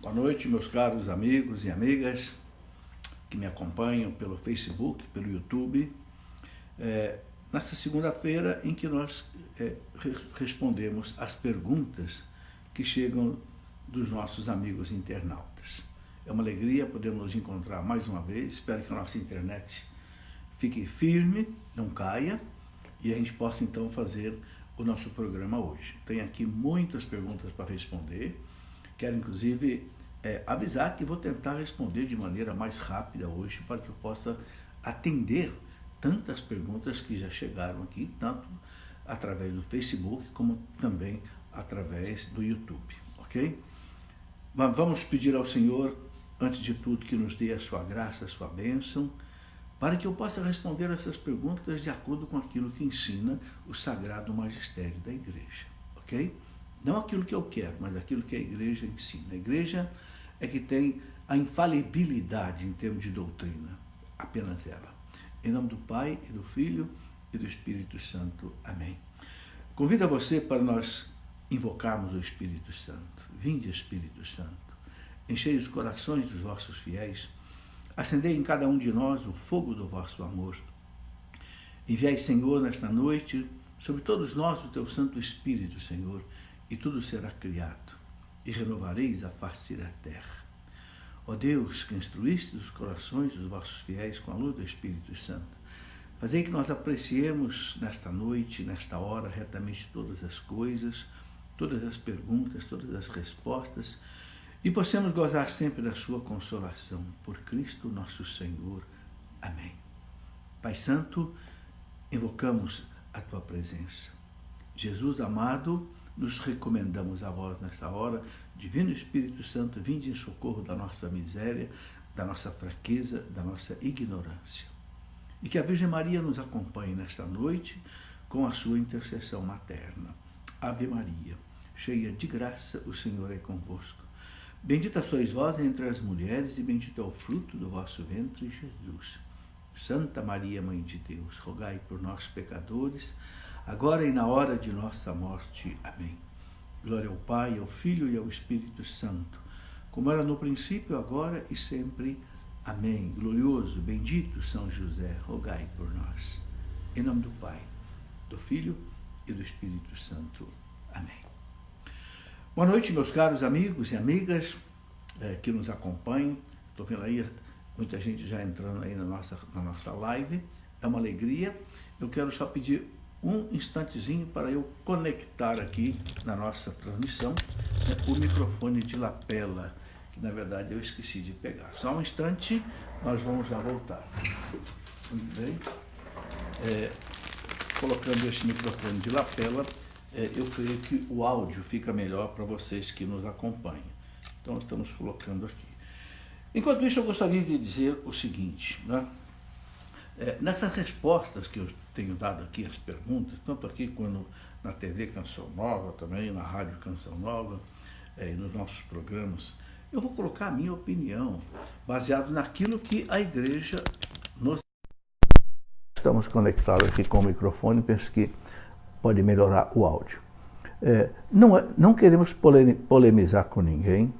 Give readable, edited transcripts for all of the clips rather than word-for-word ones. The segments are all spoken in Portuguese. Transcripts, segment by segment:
Boa noite, meus caros amigos e amigas que me acompanham pelo Facebook, pelo YouTube. Nesta segunda-feira em que nós respondemos as perguntas que chegam dos nossos amigos internautas. É uma alegria podermos nos encontrar mais uma vez. Espero que a nossa internet fique firme, não caia, e a gente possa então fazer o nosso programa hoje. Tem aqui muitas perguntas para responder. Quero inclusive avisar que vou tentar responder de maneira mais rápida hoje para que eu possa atender tantas perguntas que já chegaram aqui, tanto através do Facebook como também através do YouTube, ok? Mas vamos pedir ao Senhor, antes de tudo, que nos dê a sua graça, a sua bênção, para que eu possa responder essas perguntas de acordo com aquilo que ensina o Sagrado Magistério da Igreja, ok? Não aquilo que eu quero, mas aquilo que a Igreja ensina. A Igreja é que tem a infalibilidade em termos de doutrina, apenas ela. Em nome do Pai, e do Filho, e do Espírito Santo. Amém. Convido a você para nós invocarmos o Espírito Santo. Vinde, Espírito Santo, enchei os corações dos vossos fiéis, acendei em cada um de nós o fogo do vosso amor. Enviai, Senhor, nesta noite, sobre todos nós o teu Santo Espírito, Senhor, e tudo será criado, e renovareis a face da terra. Ó Deus, que instruíste os corações dos vossos fiéis com a luz do Espírito Santo, fazei que nós apreciemos nesta noite, nesta hora, retamente todas as coisas, todas as perguntas, todas as respostas, e possamos gozar sempre da sua consolação. Por Cristo nosso Senhor. Amém. Pai Santo, invocamos a tua presença. Jesus amado, nos recomendamos a vós nesta hora. Divino Espírito Santo, vinde em socorro da nossa miséria, da nossa fraqueza, da nossa ignorância. E que a Virgem Maria nos acompanhe nesta noite com a sua intercessão materna. Ave Maria, cheia de graça, o Senhor é convosco. Bendita sois vós entre as mulheres, e bendito é o fruto do vosso ventre, Jesus. Santa Maria, Mãe de Deus, rogai por nós, pecadores, agora e na hora de nossa morte. Amém. Glória ao Pai, ao Filho e ao Espírito Santo, como era no princípio, agora e sempre. Amém. Glorioso, bendito São José, rogai por nós. Em nome do Pai, do Filho e do Espírito Santo. Amém. Boa noite, meus caros amigos e amigas que nos acompanham. Estou vendo aí muita gente já entrando aí na nossa live. É uma alegria. Eu quero só pedir um instantezinho para eu conectar aqui na nossa transmissão o microfone de lapela, que na verdade eu esqueci de pegar. Só um instante, nós vamos já voltar. Muito bem. Colocando este microfone de lapela, eu creio que o áudio fica melhor para vocês que nos acompanham. Então, estamos colocando aqui. Enquanto isso, eu gostaria de dizer o seguinte, né? Nessas respostas que eu tenho dado aqui, as perguntas, tanto aqui quanto na TV Canção Nova, também na Rádio Canção Nova, e nos nossos programas, eu vou colocar a minha opinião, baseado naquilo que a Igreja nos... Estamos conectados aqui com o microfone, penso que pode melhorar o áudio. Não queremos polemizar com ninguém,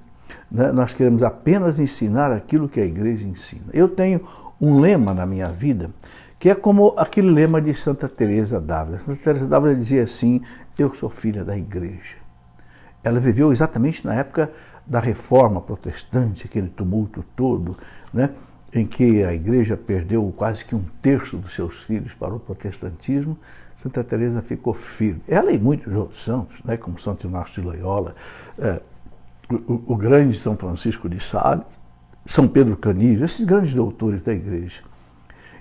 né? Nós queremos apenas ensinar aquilo que a Igreja ensina. Eu tenho um lema na minha vida, que é como aquele lema de Santa Teresa d'Ávila. Santa Teresa d'Ávila dizia assim: eu sou filha da Igreja. Ela viveu exatamente na época da Reforma Protestante, aquele tumulto todo, né, em que a Igreja perdeu quase que 1/3 dos seus filhos para o protestantismo. Santa Teresa ficou firme. Ela e muitos outros santos, né, como Santo Inácio de Loyola, o grande São Francisco de Sales, São Pedro Canísio, esses grandes doutores da Igreja.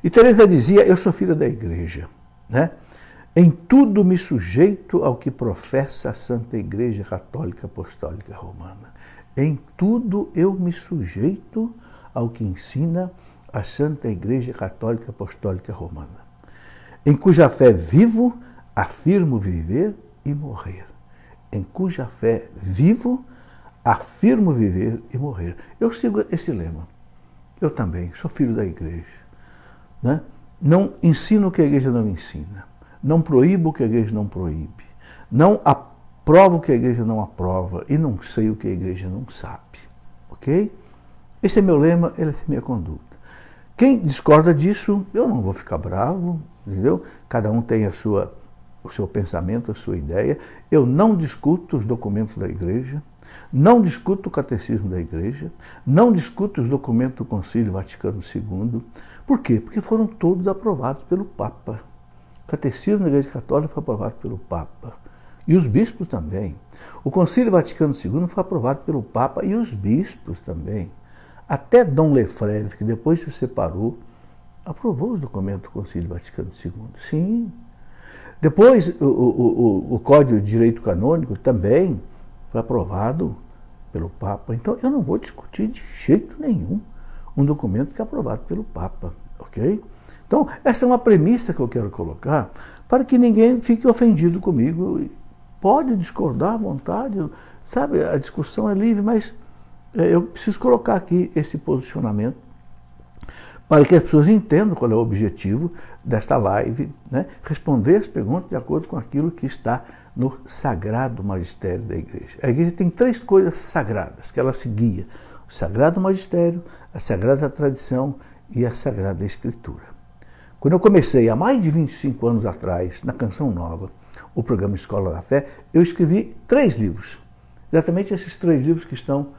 E Teresa dizia: eu sou filha da Igreja, né? Em tudo me sujeito ao que professa a Santa Igreja Católica Apostólica Romana. Em tudo eu me sujeito ao que ensina a Santa Igreja Católica Apostólica Romana, em cuja fé vivo, afirmo viver e morrer. Em cuja fé vivo, afirmo viver e morrer. Eu sigo esse lema. Eu também sou filho da Igreja, né? Não ensino o que a Igreja não ensina. Não proíbo o que a Igreja não proíbe. Não aprovo o que a Igreja não aprova. E não sei o que a Igreja não sabe. ok? Esse é meu lema, essa é minha conduta. Quem discorda disso, eu não vou ficar bravo, entendeu? Cada um tem o seu pensamento, a sua ideia. Eu não discuto os documentos da igreja, não discuto o catecismo da igreja, não discuto os documentos do Concílio Vaticano II. Por quê? Porque foram todos aprovados pelo Papa. O catecismo da Igreja Católica foi aprovado pelo Papa. E os bispos também. O Concílio Vaticano II foi aprovado pelo Papa e os bispos também. Até Dom Lefebvre, que depois se separou, aprovou os documentos do Concílio Vaticano II. Sim. Depois, o Código de Direito Canônico também foi aprovado pelo Papa. Então, eu não vou discutir de jeito nenhum um documento que é aprovado pelo Papa, ok? Então, essa é uma premissa que eu quero colocar para que ninguém fique ofendido comigo. Pode discordar à vontade, sabe? A discussão é livre, mas eu preciso colocar aqui esse posicionamento para que as pessoas entendam qual é o objetivo desta live, né? Responder as perguntas de acordo com aquilo que está no Sagrado Magistério da Igreja. A Igreja tem 3 coisas sagradas que ela seguia: o Sagrado Magistério, a Sagrada Tradição e a Sagrada Escritura. Quando eu comecei, há mais de 25 anos atrás, na Canção Nova, o programa Escola da Fé, eu escrevi 3 livros. Exatamente esses 3 livros que estão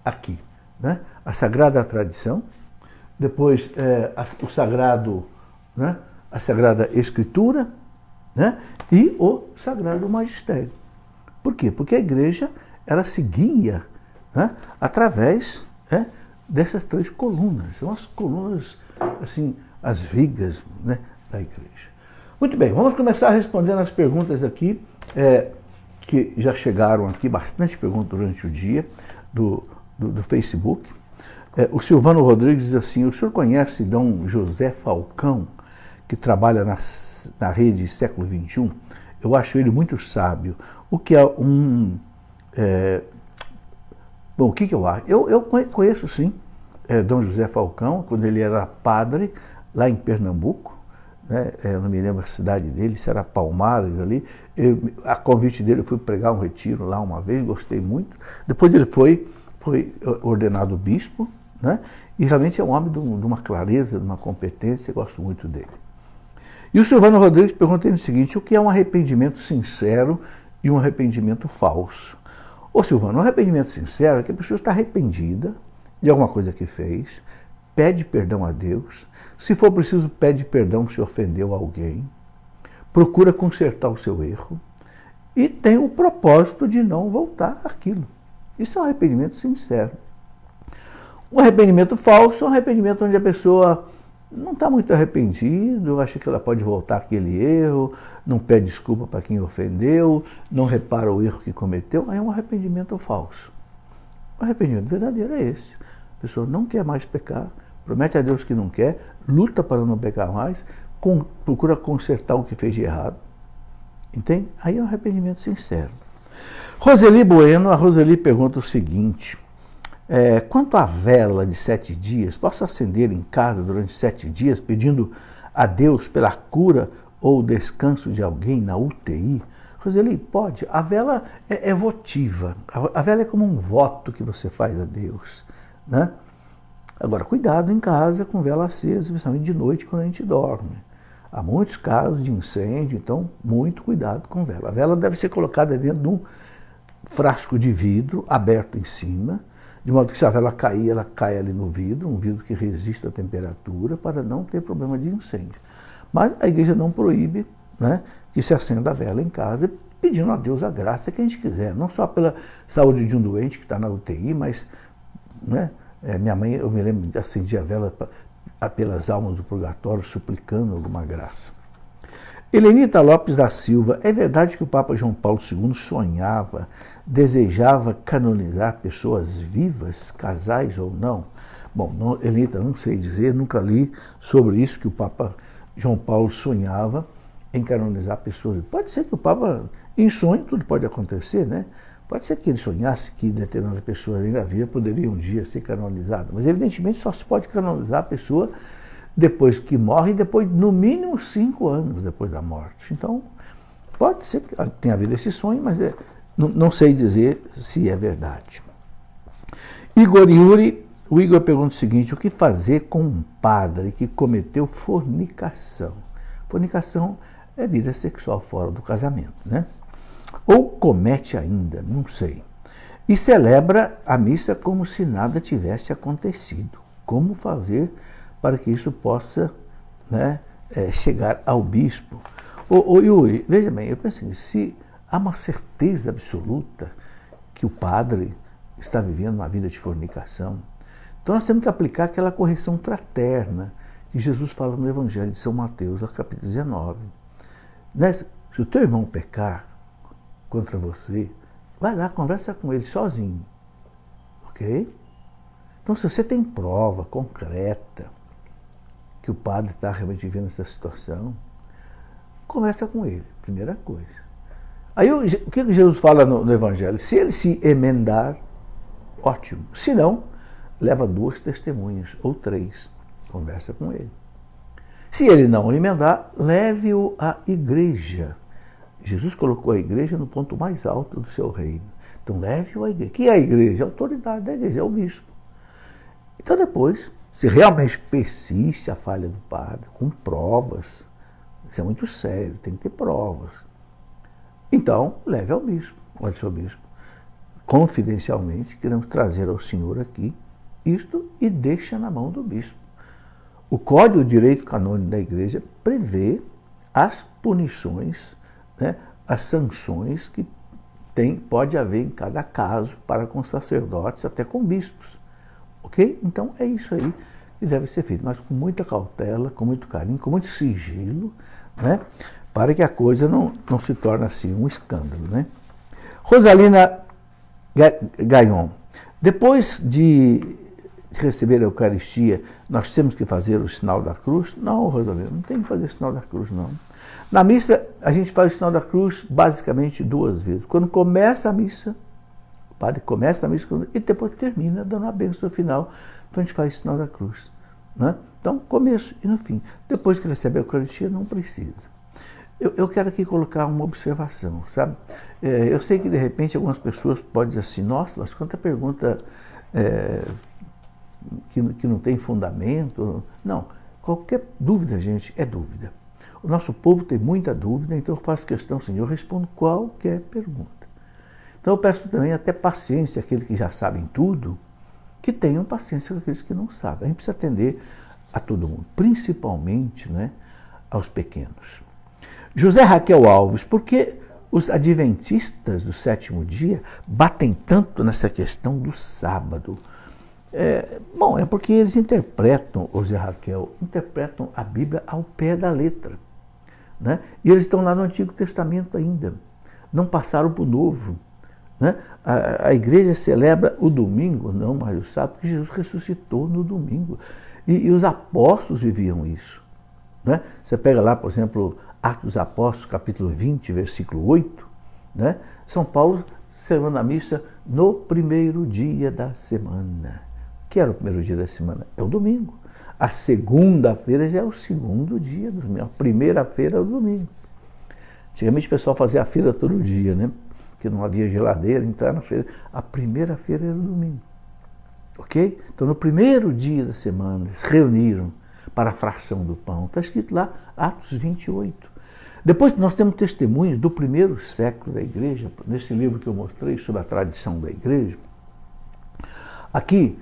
aqui, né? A Sagrada Tradição, depois o Sagrado, né? A Sagrada Escritura, né? E o Sagrado Magistério. Por quê? Porque a igreja, ela seguia, né? Através, né? Dessas 3 colunas. São as colunas, assim, as vigas, né? Da igreja. Muito bem, vamos começar respondendo as perguntas aqui, que já chegaram aqui, bastante perguntas durante o dia, do Facebook. O Silvano Rodrigues diz assim: o senhor conhece Dom José Falcão, que trabalha na rede Século XXI? Eu acho ele muito sábio. O que é bom, o que eu acho? Eu conheço sim Dom José Falcão, quando ele era padre lá em Pernambuco, né? Eu não me lembro a cidade dele, se era Palmares ali. A convite dele, eu fui pregar um retiro lá uma vez, gostei muito. Depois ele foi ordenado bispo, né? E realmente é um homem de uma clareza, de uma competência, eu gosto muito dele. E o Silvano Rodrigues pergunta o seguinte: o que é um arrependimento sincero e um arrependimento falso? Ô Silvano, um arrependimento sincero é que a pessoa está arrependida de alguma coisa que fez, pede perdão a Deus, se for preciso pede perdão se ofendeu alguém, procura consertar o seu erro e tem o propósito de não voltar àquilo. Isso é um arrependimento sincero. O arrependimento falso é um arrependimento onde a pessoa não está muito arrependida, acha que ela pode voltar àquele erro, não pede desculpa para quem ofendeu, não repara o erro que cometeu. Aí é um arrependimento falso. O arrependimento verdadeiro é esse. A pessoa não quer mais pecar, promete a Deus que não quer, luta para não pecar mais, procura consertar o que fez de errado. Entende? Aí é um arrependimento sincero. Roseli Bueno, a Roseli pergunta o seguinte: quanto à vela de 7 dias, posso acender em casa durante 7 dias pedindo a Deus pela cura ou descanso de alguém na UTI? Roseli, pode. A vela é votiva. A vela é como um voto que você faz a Deus, né? Agora, cuidado em casa com vela acesa, principalmente de noite quando a gente dorme. Há muitos casos de incêndio, então muito cuidado com vela. A vela deve ser colocada dentro de um frasco de vidro aberto em cima, de modo que se a vela cair, ela cai ali no vidro, um vidro que resista à temperatura, para não ter problema de incêndio. Mas a igreja não proíbe, né, que se acenda a vela em casa, pedindo a Deus a graça que a gente quiser, não só pela saúde de um doente que está na UTI, mas, né, minha mãe, eu me lembro de acender a vela pelas almas do purgatório, suplicando alguma graça. Helenita Lopes da Silva: é verdade que o Papa João Paulo II sonhava, desejava canonizar pessoas vivas, casais ou não? Bom, Helenita, não sei dizer, nunca li sobre isso, que o Papa João Paulo sonhava em canonizar pessoas. Pode ser que o Papa, em sonho, tudo pode acontecer, né? Pode ser que ele sonhasse que determinadas pessoas ainda vivas poderiam um dia ser canonizadas, mas evidentemente só se pode canonizar a pessoa depois que morre, e depois, no mínimo, 5 anos depois da morte. Então, pode ser que tenha havido esse sonho, mas não sei dizer se é verdade. Igor Yuri, o Igor pergunta o seguinte: o que fazer com um padre que cometeu fornicação? Fornicação é vida sexual fora do casamento, né? Ou comete ainda, não sei. E celebra a missa como se nada tivesse acontecido. Como fazer para que isso possa, né, chegar ao bispo? Ô Yuri, veja bem, eu penso assim, se há uma certeza absoluta que o padre está vivendo uma vida de fornicação, então nós temos que aplicar aquela correção fraterna que Jesus fala no Evangelho de São Mateus, no capítulo 19. Né? Se o teu irmão pecar contra você, vai lá, conversa com ele sozinho. Ok? Então, se você tem prova concreta que o padre está realmente vivendo essa situação, conversa com ele, primeira coisa. Aí, o que Jesus fala no Evangelho? Se ele se emendar, ótimo. Se não, leva 2 testemunhas ou 3. Conversa com ele. Se ele não emendar, leve-o à igreja. Jesus colocou a igreja no ponto mais alto do seu reino. Então, leve-o à igreja. Que é a igreja? A autoridade da igreja, é o bispo. Então, depois, se realmente persiste a falha do padre, com provas, isso é muito sério, tem que ter provas. Então, leve ao bispo. Olha, seu bispo, confidencialmente, queremos trazer ao senhor aqui isto e deixa na mão do bispo. O Código de Direito Canônico da Igreja prevê as punições, né, as sanções que pode haver em cada caso para com sacerdotes, até com bispos. Ok? Então é isso aí que deve ser feito, mas com muita cautela, com muito carinho, com muito sigilo, né, para que a coisa não se torne assim um escândalo. Né? Rosalina Gaion, depois de receber a Eucaristia, nós temos que fazer o sinal da cruz? Não, Rosalina, não tem que fazer o sinal da cruz, não. Na missa, a gente faz o sinal da cruz basicamente 2 vezes. Quando começa a missa, o padre começa a missa e depois termina dando a bênção final. Então a gente faz o sinal da cruz. Né? Então, começo e no fim. Depois que recebe a Eucaristia, não precisa. Eu quero aqui colocar uma observação, sabe? Eu sei que de repente algumas pessoas podem dizer assim: nossa, mas quanta pergunta que não tem fundamento. Não, qualquer dúvida, gente, é dúvida. O nosso povo tem muita dúvida, então eu faço questão, Senhor, eu respondo qualquer pergunta. Então eu peço também até paciência àqueles que já sabem tudo, que tenham paciência com aqueles que não sabem. A gente precisa atender a todo mundo, principalmente, né, aos pequenos. José Raquel Alves, por que os adventistas do 7º dia batem tanto nessa questão do sábado? Bom, é porque eles interpretam, José Raquel, interpretam a Bíblia ao pé da letra. Né? E eles estão lá no Antigo Testamento ainda, não passaram para o Novo. Né? A igreja celebra o domingo, não, mas o sábado, porque Jesus ressuscitou no domingo. E os apóstolos viviam isso. Né? Você pega lá, por exemplo, Atos dos Apóstolos, capítulo 20, versículo 8, né? São Paulo celebrando a missa no primeiro dia da semana. Que era o primeiro dia da semana? É o domingo. A segunda-feira já é o segundo dia do domingo. A primeira-feira é o domingo. Antigamente o pessoal fazia a feira todo dia, né? Porque não havia geladeira, então era na feira. A primeira-feira era o domingo. Ok? Então no primeiro dia da semana eles reuniram para a fração do pão. Está escrito lá, Atos 28. Depois nós temos testemunhos do primeiro século da igreja, nesse livro que eu mostrei sobre a tradição da igreja. Aqui,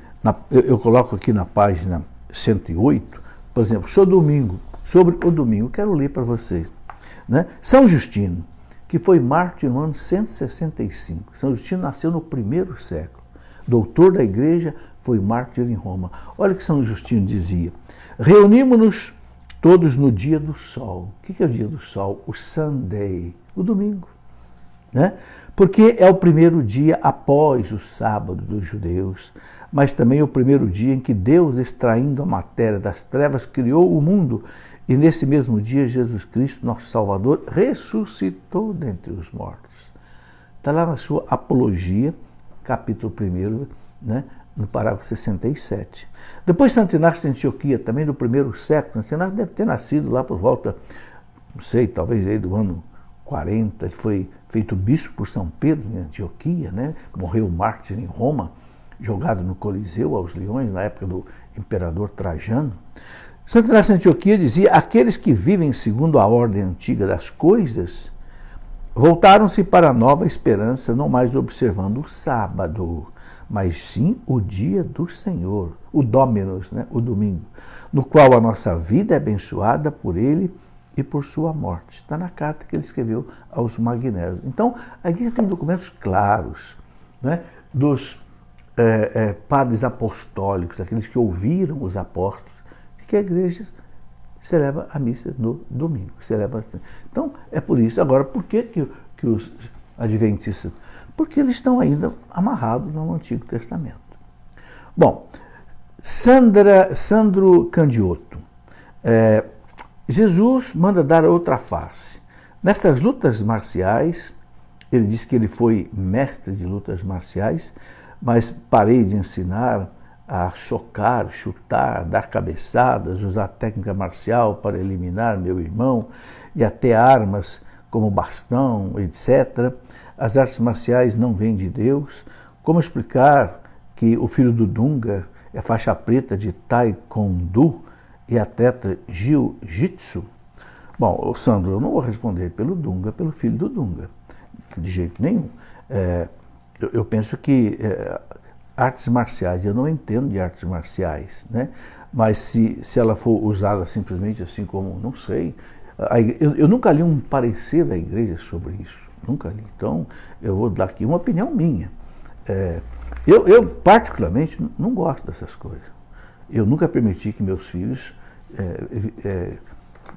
eu coloco aqui na página 108, por exemplo, sobre o domingo, quero ler para vocês. Né? São Justino, que foi mártir no ano 165. São Justino nasceu no primeiro século. Doutor da igreja, foi mártir em Roma. Olha o que São Justino dizia: reunimos-nos todos no dia do sol. O que é o dia do sol? O Sunday, o domingo. Né? Porque é o primeiro dia após o sábado dos judeus, mas também o primeiro dia em que Deus, extraindo a matéria das trevas, criou o mundo. E nesse mesmo dia, Jesus Cristo, nosso Salvador, ressuscitou dentre os mortos. Está lá na sua Apologia, capítulo 1, né? No parágrafo 67. Depois Santo Inácio de Antioquia, também do primeiro século. Santo Inácio deve ter nascido lá por volta, não sei, talvez aí do ano 40, foi feito bispo por São Pedro em Antioquia, né? Morreu mártir em Roma. jogado no Coliseu aos leões, na época do imperador Trajano. Santo Inácio de Antioquia dizia: aqueles que vivem segundo a ordem antiga das coisas voltaram-se para a nova esperança, não mais observando o sábado, mas sim o dia do Senhor, o Dominus, né? O domingo, no qual a nossa vida é abençoada por ele e por sua morte. Está na carta que ele escreveu aos Magnésios. Então, a igreja tem documentos claros, né, dos padres apostólicos, aqueles que ouviram os apóstolos, que a igreja celebra a missa no domingo. Então, é por isso. Agora, por que os adventistas? Porque eles estão ainda amarrados no Antigo Testamento. Bom, Sandro Candiotto. Jesus manda dar outra face. Nestas lutas marciais, ele diz que ele foi mestre de lutas marciais, mas parei de ensinar a socar, chutar, dar cabeçadas, usar técnica marcial para eliminar meu irmão e até armas como bastão, etc. As artes marciais não vêm de Deus. Como explicar que o filho do Dunga é faixa preta de Taekwondo e atleta Jiu-Jitsu? Bom, Sandro, eu não vou responder pelo Dunga, pelo filho do Dunga, de jeito nenhum. Eu penso que artes marciais, eu não entendo de artes marciais, né? Mas se ela for usada simplesmente assim como, não sei, eu nunca li um parecer da igreja sobre isso, nunca li. Então, eu vou dar aqui uma opinião minha. Eu particularmente, não gosto dessas coisas. Eu nunca permiti que meus filhos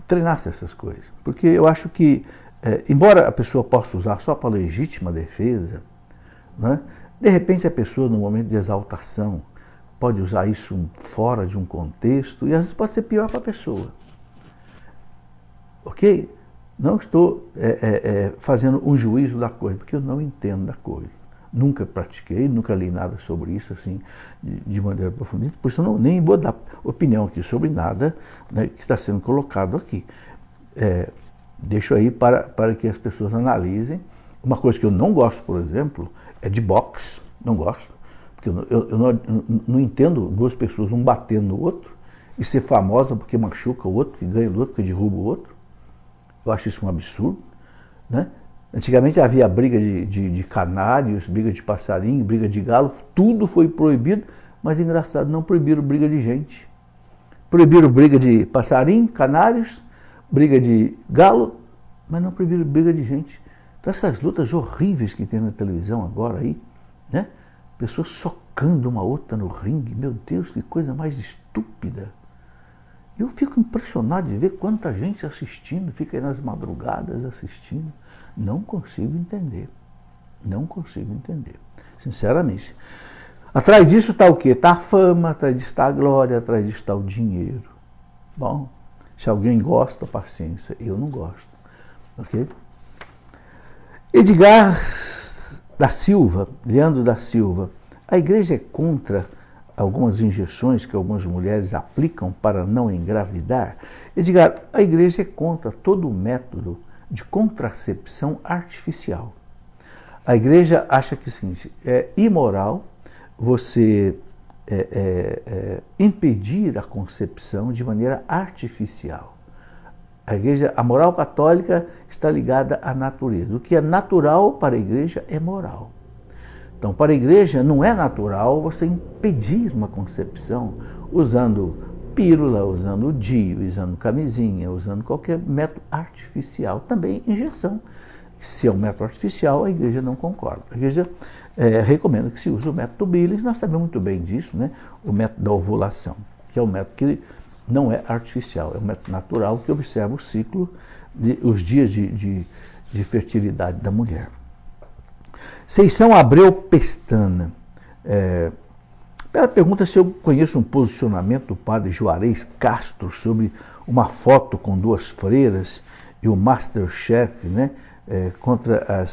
treinassem essas coisas, porque eu acho que, embora a pessoa possa usar só para legítima defesa, né? De repente a pessoa, no momento de exaltação, pode usar isso fora de um contexto e às vezes pode ser pior para a pessoa. Ok? Não estou fazendo um juízo da coisa, porque eu não entendo da coisa. Nunca pratiquei, nunca li nada sobre isso assim, de maneira profunda. Por isso eu nem vou dar opinião aqui sobre nada, né, que está sendo colocado aqui. Deixo aí para que as pessoas analisem. Uma coisa que eu não gosto, por exemplo, é de boxe, não gosto, porque eu não entendo duas pessoas, um batendo no outro, e ser famosa porque machuca o outro, que ganha do outro, que derruba o outro. Eu acho isso um absurdo, né? Antigamente havia briga de canários, briga de passarinho, briga de galo, tudo foi proibido, mas engraçado, não proibiram briga de gente. Proibiram briga de passarinho, canários, briga de galo, mas não proibiram briga de gente. Então essas lutas horríveis que tem na televisão agora aí, né? Pessoas socando uma outra no ringue, meu Deus, que coisa mais estúpida. Eu fico impressionado de ver quanta gente assistindo, fica aí nas madrugadas assistindo. Não consigo entender. Não consigo entender, sinceramente. Atrás disso está o quê? Está a fama, atrás disso está a glória, atrás disso está o dinheiro. Bom, se alguém gosta, paciência. Eu não gosto. Ok? Edgar da Silva, Leandro da Silva, a igreja é contra algumas injeções que algumas mulheres aplicam para não engravidar? Edgar, a igreja é contra todo o método de contracepção artificial. A igreja acha que é imoral você impedir a concepção de maneira artificial. A moral católica está ligada à natureza. O que é natural para a igreja é moral. Então, para a igreja não é natural você impedir uma concepção usando pílula, usando DIU, usando camisinha, usando qualquer método artificial. Também injeção. Se é um método artificial, a igreja não concorda. A igreja recomenda que se use o método Billings, nós sabemos muito bem disso, né? O método da ovulação, que é um método que não é artificial, é um método natural que observa o ciclo, os dias de fertilidade da mulher. Seição Abreu Pestana. Ela pergunta se eu conheço um posicionamento do padre Juarez Castro sobre uma foto com duas freiras e o Masterchef, né, contra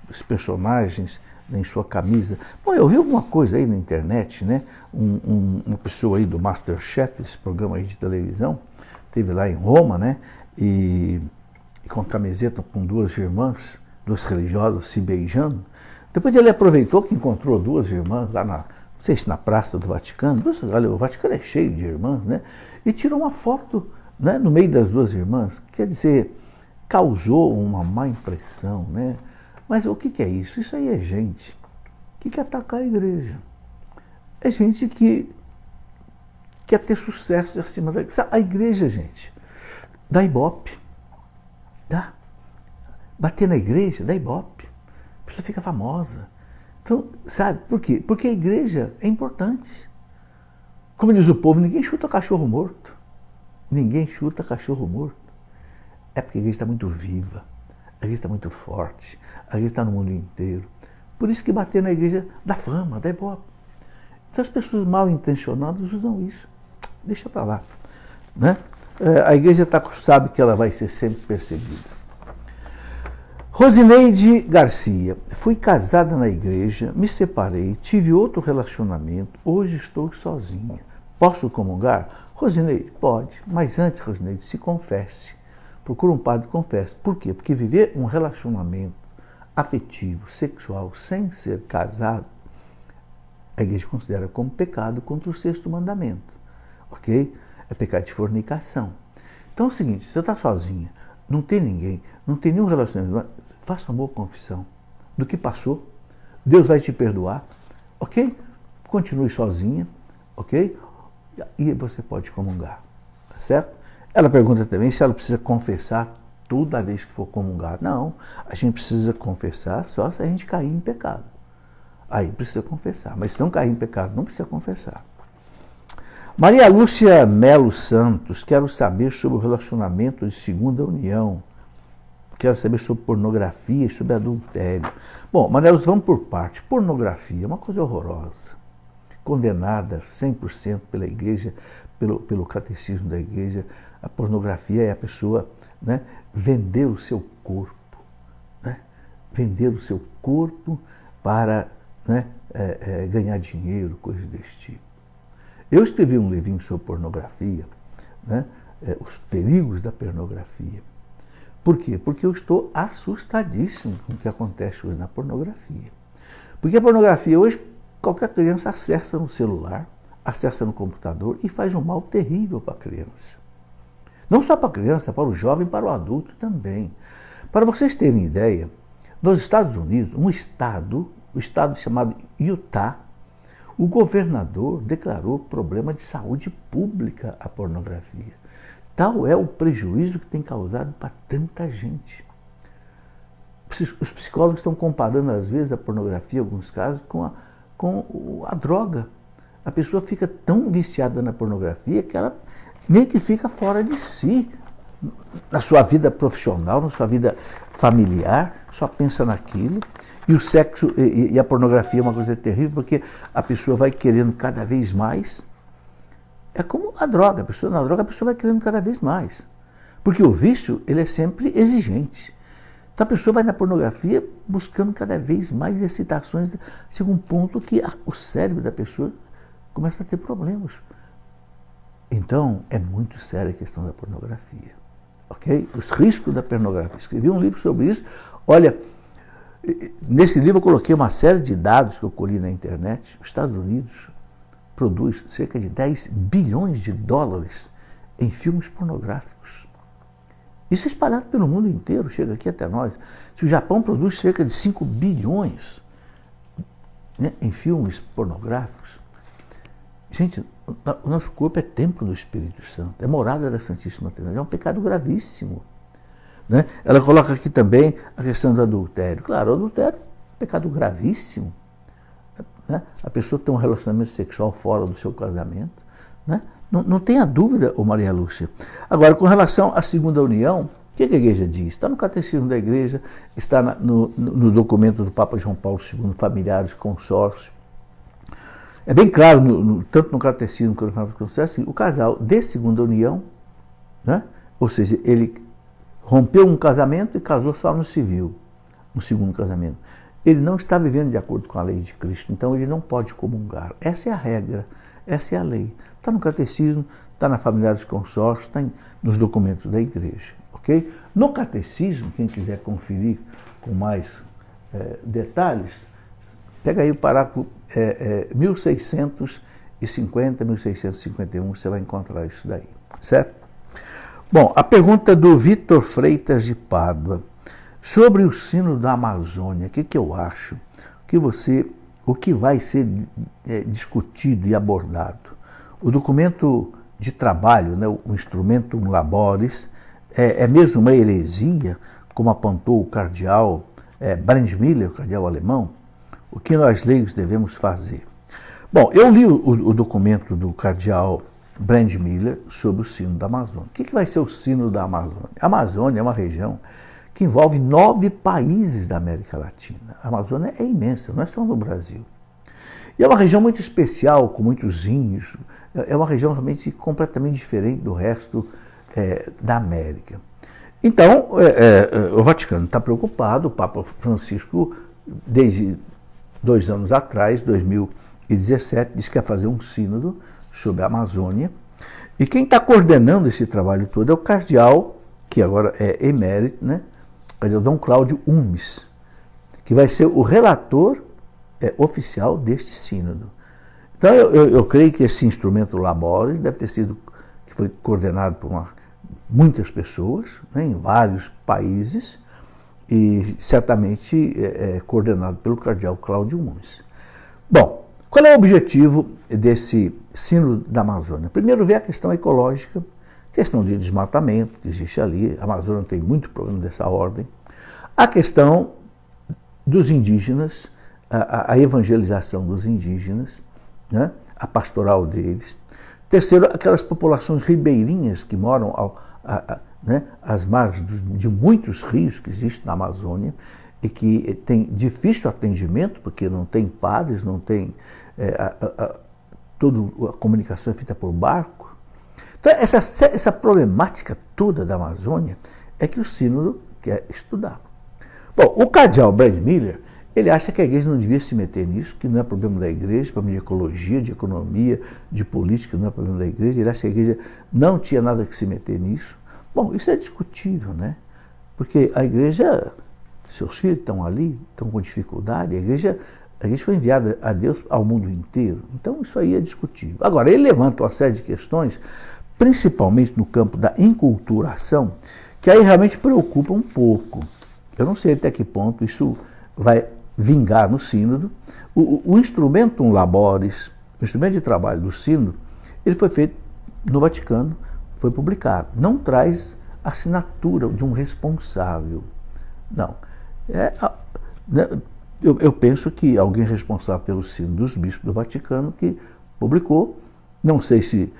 os personagens em sua camisa. Bom, eu vi alguma coisa aí na internet, né? Uma pessoa aí do Masterchef, esse programa aí de televisão, esteve lá em Roma, né? E com a camiseta com duas irmãs, duas religiosas se beijando. Depois ele aproveitou que encontrou duas irmãs lá não sei se na Praça do Vaticano, olha, o Vaticano é cheio de irmãs, né? E tirou uma foto, né, no meio das duas irmãs. Quer dizer, causou uma má impressão, né? Mas o que é isso? Isso aí é gente que quer atacar a igreja. É gente que quer ter sucesso acima da igreja. A igreja, gente, dá ibope. Dá. Bater na igreja dá ibope. A pessoa fica famosa. Então, sabe por quê? Porque a igreja é importante. Como diz o povo, ninguém chuta cachorro morto. Ninguém chuta cachorro morto. É porque a igreja está muito viva. A igreja está muito forte. A igreja está no mundo inteiro. Por isso que bater na igreja dá fama, dá ibope. Então as pessoas mal intencionadas usam isso. Deixa para lá. Né? A igreja sabe que ela vai ser sempre perseguida. Rosineide Garcia, fui casada na igreja, me separei, tive outro relacionamento, hoje estou sozinha. Posso comungar? Rosineide, pode, mas antes, Rosineide, se confesse. Procura um padre e confesse. Por quê? Porque viver um relacionamento afetivo, sexual, sem ser casado, a igreja considera como pecado contra o sexto mandamento. Ok? É pecado de fornicação. Então é o seguinte, você está sozinha, não tem ninguém, não tem nenhum relacionamento, faça uma boa confissão do que passou, Deus vai te perdoar, ok? Continue sozinha, ok? E você pode comungar, tá certo? Ela pergunta também se ela precisa confessar toda vez que for comungar. Não, a gente precisa confessar só se a gente cair em pecado. Aí precisa confessar, mas se não cair em pecado, não precisa confessar. Maria Lúcia Melo Santos, quero saber sobre o relacionamento de segunda união. Quero saber sobre pornografia e sobre adultério. Bom, Maria Lúcia, vamos por parte. Pornografia é uma coisa horrorosa, condenada 100% pela igreja, pelo catecismo da igreja. A pornografia é a pessoa, né, vender o seu corpo, né, vender o seu corpo para, né, ganhar dinheiro, coisas desse tipo. Eu escrevi um livrinho sobre pornografia, né, os perigos da pornografia. Por quê? Porque eu estou assustadíssimo com o que acontece hoje na pornografia. Porque a pornografia hoje, qualquer criança acessa no celular, acessa no computador e faz um mal terrível para a criança. Não só para a criança, para o jovem, para o adulto também. Para vocês terem ideia, nos Estados Unidos, o estado chamado Utah, o governador declarou problema de saúde pública à pornografia. Tal é o prejuízo que tem causado para tanta gente. Os psicólogos estão comparando, às vezes, a pornografia, em alguns casos, com a droga. A pessoa fica tão viciada na pornografia que ela meio que fica fora de si. Na sua vida profissional, na sua vida familiar, só pensa naquilo. E o sexo e a pornografia é uma coisa terrível, porque a pessoa vai querendo cada vez mais. É como a droga, na droga a pessoa vai querendo cada vez mais. Porque o vício, ele é sempre exigente. Então a pessoa vai na pornografia buscando cada vez mais excitações, chega um ponto que o cérebro da pessoa começa a ter problemas. Então é muito séria a questão da pornografia. Ok? Os riscos da pornografia. Escrevi um livro sobre isso. Olha, nesse livro eu coloquei uma série de dados que eu colhi na internet. Os Estados Unidos produz cerca de 10 bilhões de dólares em filmes pornográficos. Isso é espalhado pelo mundo inteiro, chega aqui até nós. Se o Japão produz cerca de 5 bilhões, né, em filmes pornográficos, gente, o nosso corpo é templo do Espírito Santo, é morada da Santíssima Trindade, é um pecado gravíssimo. Né? Ela coloca aqui também a questão do adultério. Claro, o adultério é um pecado gravíssimo. Né? A pessoa tem um relacionamento sexual fora do seu casamento. Né? Não tenha dúvida, Maria Lúcia. Agora, com relação à segunda união, o que a igreja diz? Está no catecismo da igreja, está no documento do Papa João Paulo II, Familiares, Consórcio. É bem claro, tanto no catecismo quanto no Familiares, Consórcio, assim, o casal de segunda união, né? Ou seja, ele rompeu um casamento e casou só no civil, no segundo casamento. Ele não está vivendo de acordo com a lei de Cristo, então ele não pode comungar. Essa é a regra, essa é a lei. Está no catecismo, está na Familiares Consórcio, está nos documentos da igreja. Okay? No catecismo, quem quiser conferir com mais detalhes, Pega aí o parágrafo 1650, 1651, você vai encontrar isso daí, certo? Bom, a pergunta do Vitor Freitas de Pádua, sobre o sino da Amazônia, o que eu acho? O que vai ser discutido e abordado? O documento de trabalho, né, o Instrumentum Laboris, é mesmo uma heresia, como apontou o cardeal Brandmiller, o cardeal alemão? O que nós leigos devemos fazer? Bom, eu li o documento do cardeal Brandmiller sobre o sino da Amazônia. O que vai ser o sino da Amazônia? A Amazônia é uma região que envolve 9 países da América Latina. A Amazônia é imensa, não é só no Brasil. E é uma região muito especial, com muitos índios. É uma região realmente completamente diferente do resto da América. Então, o Vaticano está preocupado, o Papa Francisco, desde 2 anos atrás, 2017, disse que ia fazer um sínodo sobre a Amazônia. E quem está coordenando esse trabalho todo é o cardeal, que agora é emérito, né? O cardeal Dom Cláudio Umes, que vai ser o relator oficial deste sínodo. Então, eu creio que esse instrumento Laboris deve ter sido, que foi coordenado por muitas pessoas, né, em vários países, e certamente coordenado pelo cardeal Cláudio Umes. Bom, qual é o objetivo desse sínodo da Amazônia? Primeiro, ver a questão ecológica, questão de desmatamento que existe ali. A Amazônia tem muito problema dessa ordem. A questão dos indígenas, a evangelização dos indígenas, né? A pastoral deles. Terceiro, aquelas populações ribeirinhas que moram às margens de muitos rios que existem na Amazônia e que tem difícil atendimento, porque não tem padres, não tem toda a comunicação é feita por barco. Então, essa problemática toda da Amazônia é que o sínodo quer estudar. Bom, o cardeal Brandmiller, ele acha que a igreja não devia se meter nisso, que não é problema da igreja, problema de ecologia, de economia, de política, não é problema da igreja. Ele acha que a igreja não tinha nada que se meter nisso. Bom, isso é discutível, né? Porque a igreja, seus filhos estão ali, estão com dificuldade, a igreja foi enviada a Deus ao mundo inteiro. Então isso aí é discutível. Agora, ele levanta uma série de questões, principalmente no campo da inculturação, que aí realmente preocupa um pouco. Eu não sei até que ponto isso vai vingar no sínodo. O Instrumentum Laboris, o instrumento de trabalho do sínodo, ele foi feito no Vaticano, foi publicado. Não traz assinatura de um responsável. Não. Eu penso que alguém responsável pelo sínodo dos bispos do Vaticano que publicou. Não sei se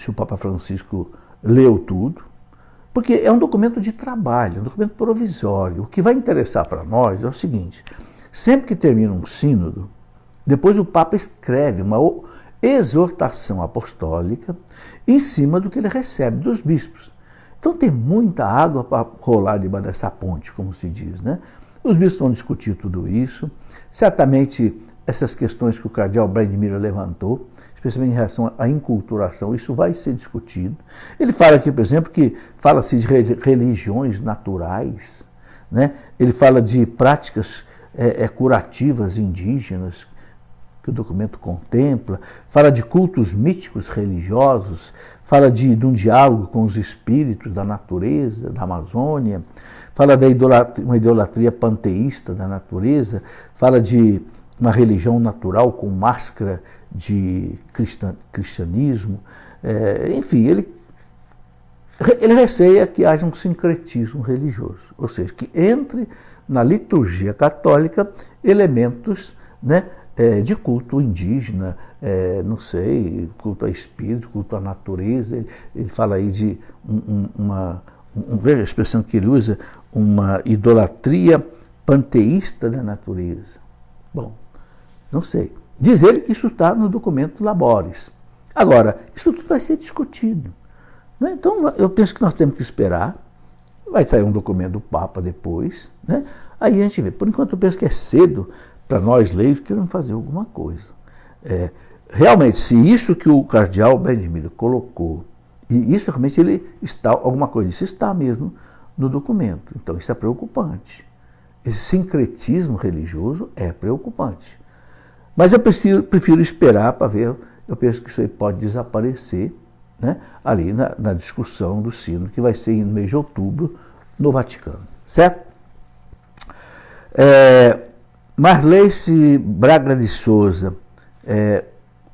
o Papa Francisco leu tudo, porque é um documento de trabalho, um documento provisório. O que vai interessar para nós é o seguinte: sempre que termina um sínodo, depois o Papa escreve uma exortação apostólica em cima do que ele recebe dos bispos. Então tem muita água para rolar debaixo dessa ponte, como se diz, né? Os bispos vão discutir tudo isso. Certamente essas questões que o cardeal Brandmiller levantou, especialmente em relação à inculturação, isso vai ser discutido. Ele fala aqui, por exemplo, que fala-se de religiões naturais, né? Ele fala de práticas curativas indígenas, que o documento contempla, fala de cultos míticos religiosos, fala de um diálogo com os espíritos da natureza, da Amazônia, fala da uma idolatria panteísta da natureza, fala de uma religião natural com máscara de cristianismo. Enfim, ele receia que haja um sincretismo religioso, ou seja, que entre na liturgia católica elementos, né, de culto indígena, não sei, culto a espírito, culto à natureza. Ele fala aí de veja a expressão que ele usa, uma idolatria panteísta da natureza. Bom, não sei. Diz ele que isso está no documento Laboris. Agora, isso tudo vai ser discutido, né? Então, eu penso que nós temos que esperar. Vai sair um documento do Papa depois, né? Aí a gente vê. Por enquanto, eu penso que é cedo para nós leigos queremos fazer alguma coisa. Realmente, se isso que o cardeal Brandmiller colocou, e isso realmente ele está, alguma coisa disso está mesmo no documento. Então isso é preocupante. Esse sincretismo religioso é preocupante. Mas eu prefiro esperar para ver, eu penso que isso aí pode desaparecer, né, ali na discussão do sínodo, que vai ser no mês de outubro, no Vaticano, certo? Marleice Braga de Souza,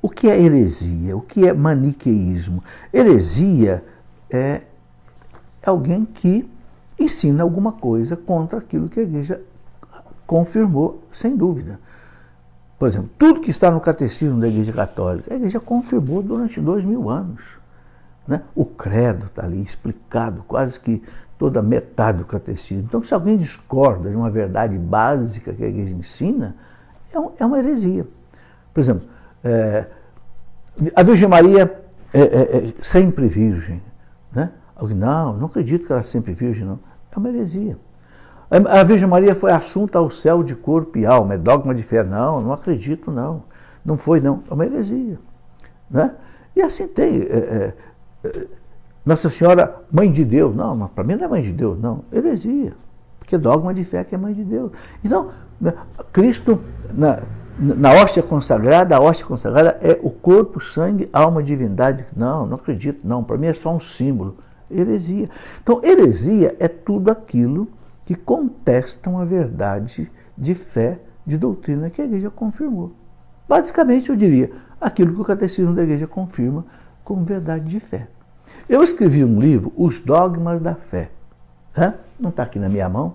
o que é heresia? O que é maniqueísmo? Heresia é alguém que ensina alguma coisa contra aquilo que a igreja confirmou, sem dúvida. Por exemplo, tudo que está no catecismo da Igreja Católica, a igreja confirmou durante 2000 anos. Né? O credo está ali explicado, quase que toda a metade do catecismo. Então, se alguém discorda de uma verdade básica que a igreja ensina, é uma heresia. Por exemplo, a Virgem Maria é sempre virgem. Né? Não acredito que ela é sempre virgem, não. É uma heresia. A Virgem Maria foi assunta ao céu de corpo e alma, é dogma de fé. Não acredito, não. Não foi, não. É uma heresia. Né? E assim tem. Nossa Senhora, Mãe de Deus. Não, mas para mim não é Mãe de Deus, não. Heresia. Porque dogma de fé que é Mãe de Deus. Então, Cristo, na hóstia consagrada, a hóstia consagrada é o corpo, sangue, alma, divindade. Não acredito, não. Para mim é só um símbolo. Heresia. Então, heresia é tudo aquilo que contestam a verdade de fé, de doutrina que a igreja confirmou. Basicamente, eu diria, aquilo que o catecismo da igreja confirma como verdade de fé. Eu escrevi um livro, Os Dogmas da Fé. Né? Não está aqui na minha mão,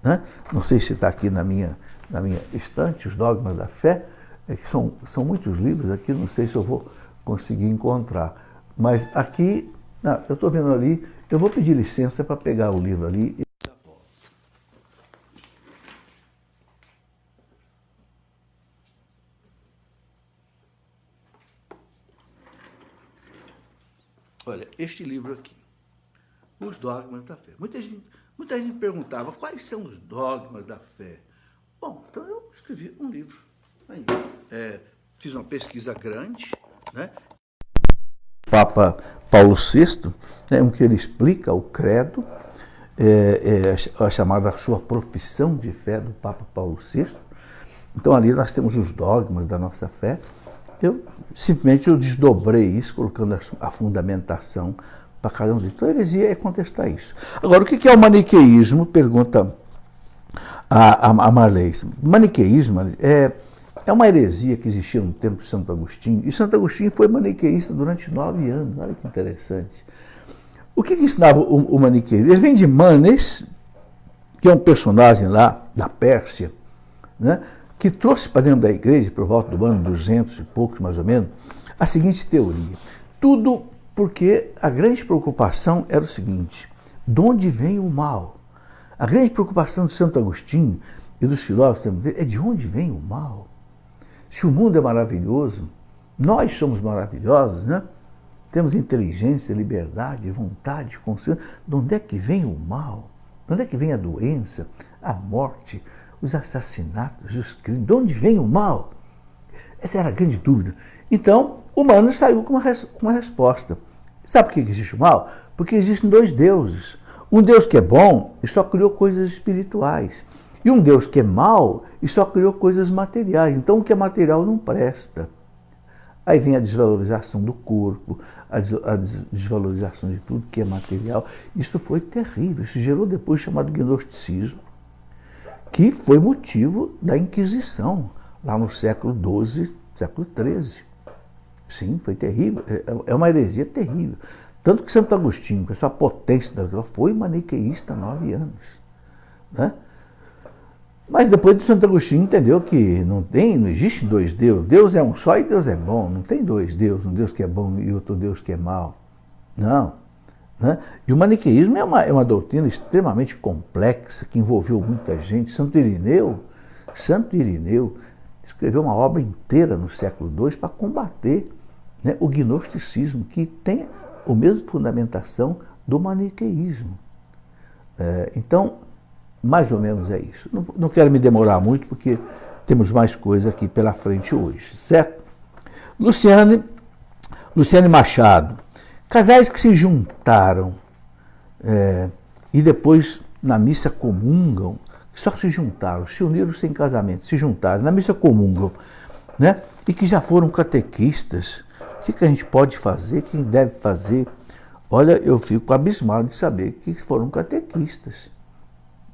né? Não sei se está aqui na minha estante, Os Dogmas da Fé, que são muitos livros aqui, não sei se eu vou conseguir encontrar. Mas aqui, eu estou vendo ali, eu vou pedir licença para pegar o livro ali. Olha, este livro aqui, Os Dogmas da Fé. Muita gente perguntava quais são os dogmas da fé. Bom, então eu escrevi um livro. Aí, fiz uma pesquisa grande, né? Papa Paulo VI, em que ele explica o credo, a chamada sua profissão de fé do Papa Paulo VI. Então ali nós temos os dogmas da nossa fé. Eu simplesmente desdobrei isso, colocando a fundamentação para cada um deles. Então a heresia é contestar isso. Agora, o que é o maniqueísmo? Pergunta a Marleice. Maniqueísmo é uma heresia que existia no tempo de Santo Agostinho, e Santo Agostinho foi maniqueísta durante 9 anos, olha que interessante. O que ensinava o maniqueísmo? Ele vem de Manes, que é um personagem lá da Pérsia, né, que trouxe para dentro da igreja, por volta do ano 200 e poucos mais ou menos, a seguinte teoria. Tudo porque a grande preocupação era o seguinte: de onde vem o mal? A grande preocupação de Santo Agostinho e dos filósofos é de onde vem o mal? Se o mundo é maravilhoso, nós somos maravilhosos, né? Temos inteligência, liberdade, vontade, consciência. De onde é que vem o mal? De onde é que vem a doença, a morte, os assassinatos, os crimes? De onde vem o mal? Essa era a grande dúvida. Então, o Manes saiu com uma resposta. Sabe por que existe o mal? Porque existem 2 deuses. Um Deus que é bom e só criou coisas espirituais. E um Deus que é mau e só criou coisas materiais. Então, o que é material não presta. Aí vem a desvalorização do corpo, a desvalorização de tudo que é material. Isso foi terrível. Isso gerou depois o chamado gnosticismo, que foi motivo da Inquisição, lá no século XII, século XIII. Sim, foi terrível. É uma heresia terrível. Tanto que Santo Agostinho, com essa potência da igreja, foi maniqueísta há 9 anos. Né? Mas depois de Santo Agostinho entendeu que não existe 2 deuses. Deus é um só e Deus é bom. Não tem 2 deuses, um Deus que é bom e outro Deus que é mau. Não. Né? E o maniqueísmo é uma doutrina extremamente complexa, que envolveu muita gente. Santo Irineu escreveu uma obra inteira no século II para combater, né, o gnosticismo, que tem a mesma fundamentação do maniqueísmo. Então, mais ou menos é isso. Não quero me demorar muito, porque temos mais coisa aqui pela frente hoje, certo? Luciane Machado. Casais que se juntaram e depois na missa comungam, só se juntaram, se uniram sem casamento, se juntaram, na missa comungam. né? E que já foram catequistas. O que a gente pode fazer, quem deve fazer? Olha, eu fico abismado de saber que foram catequistas.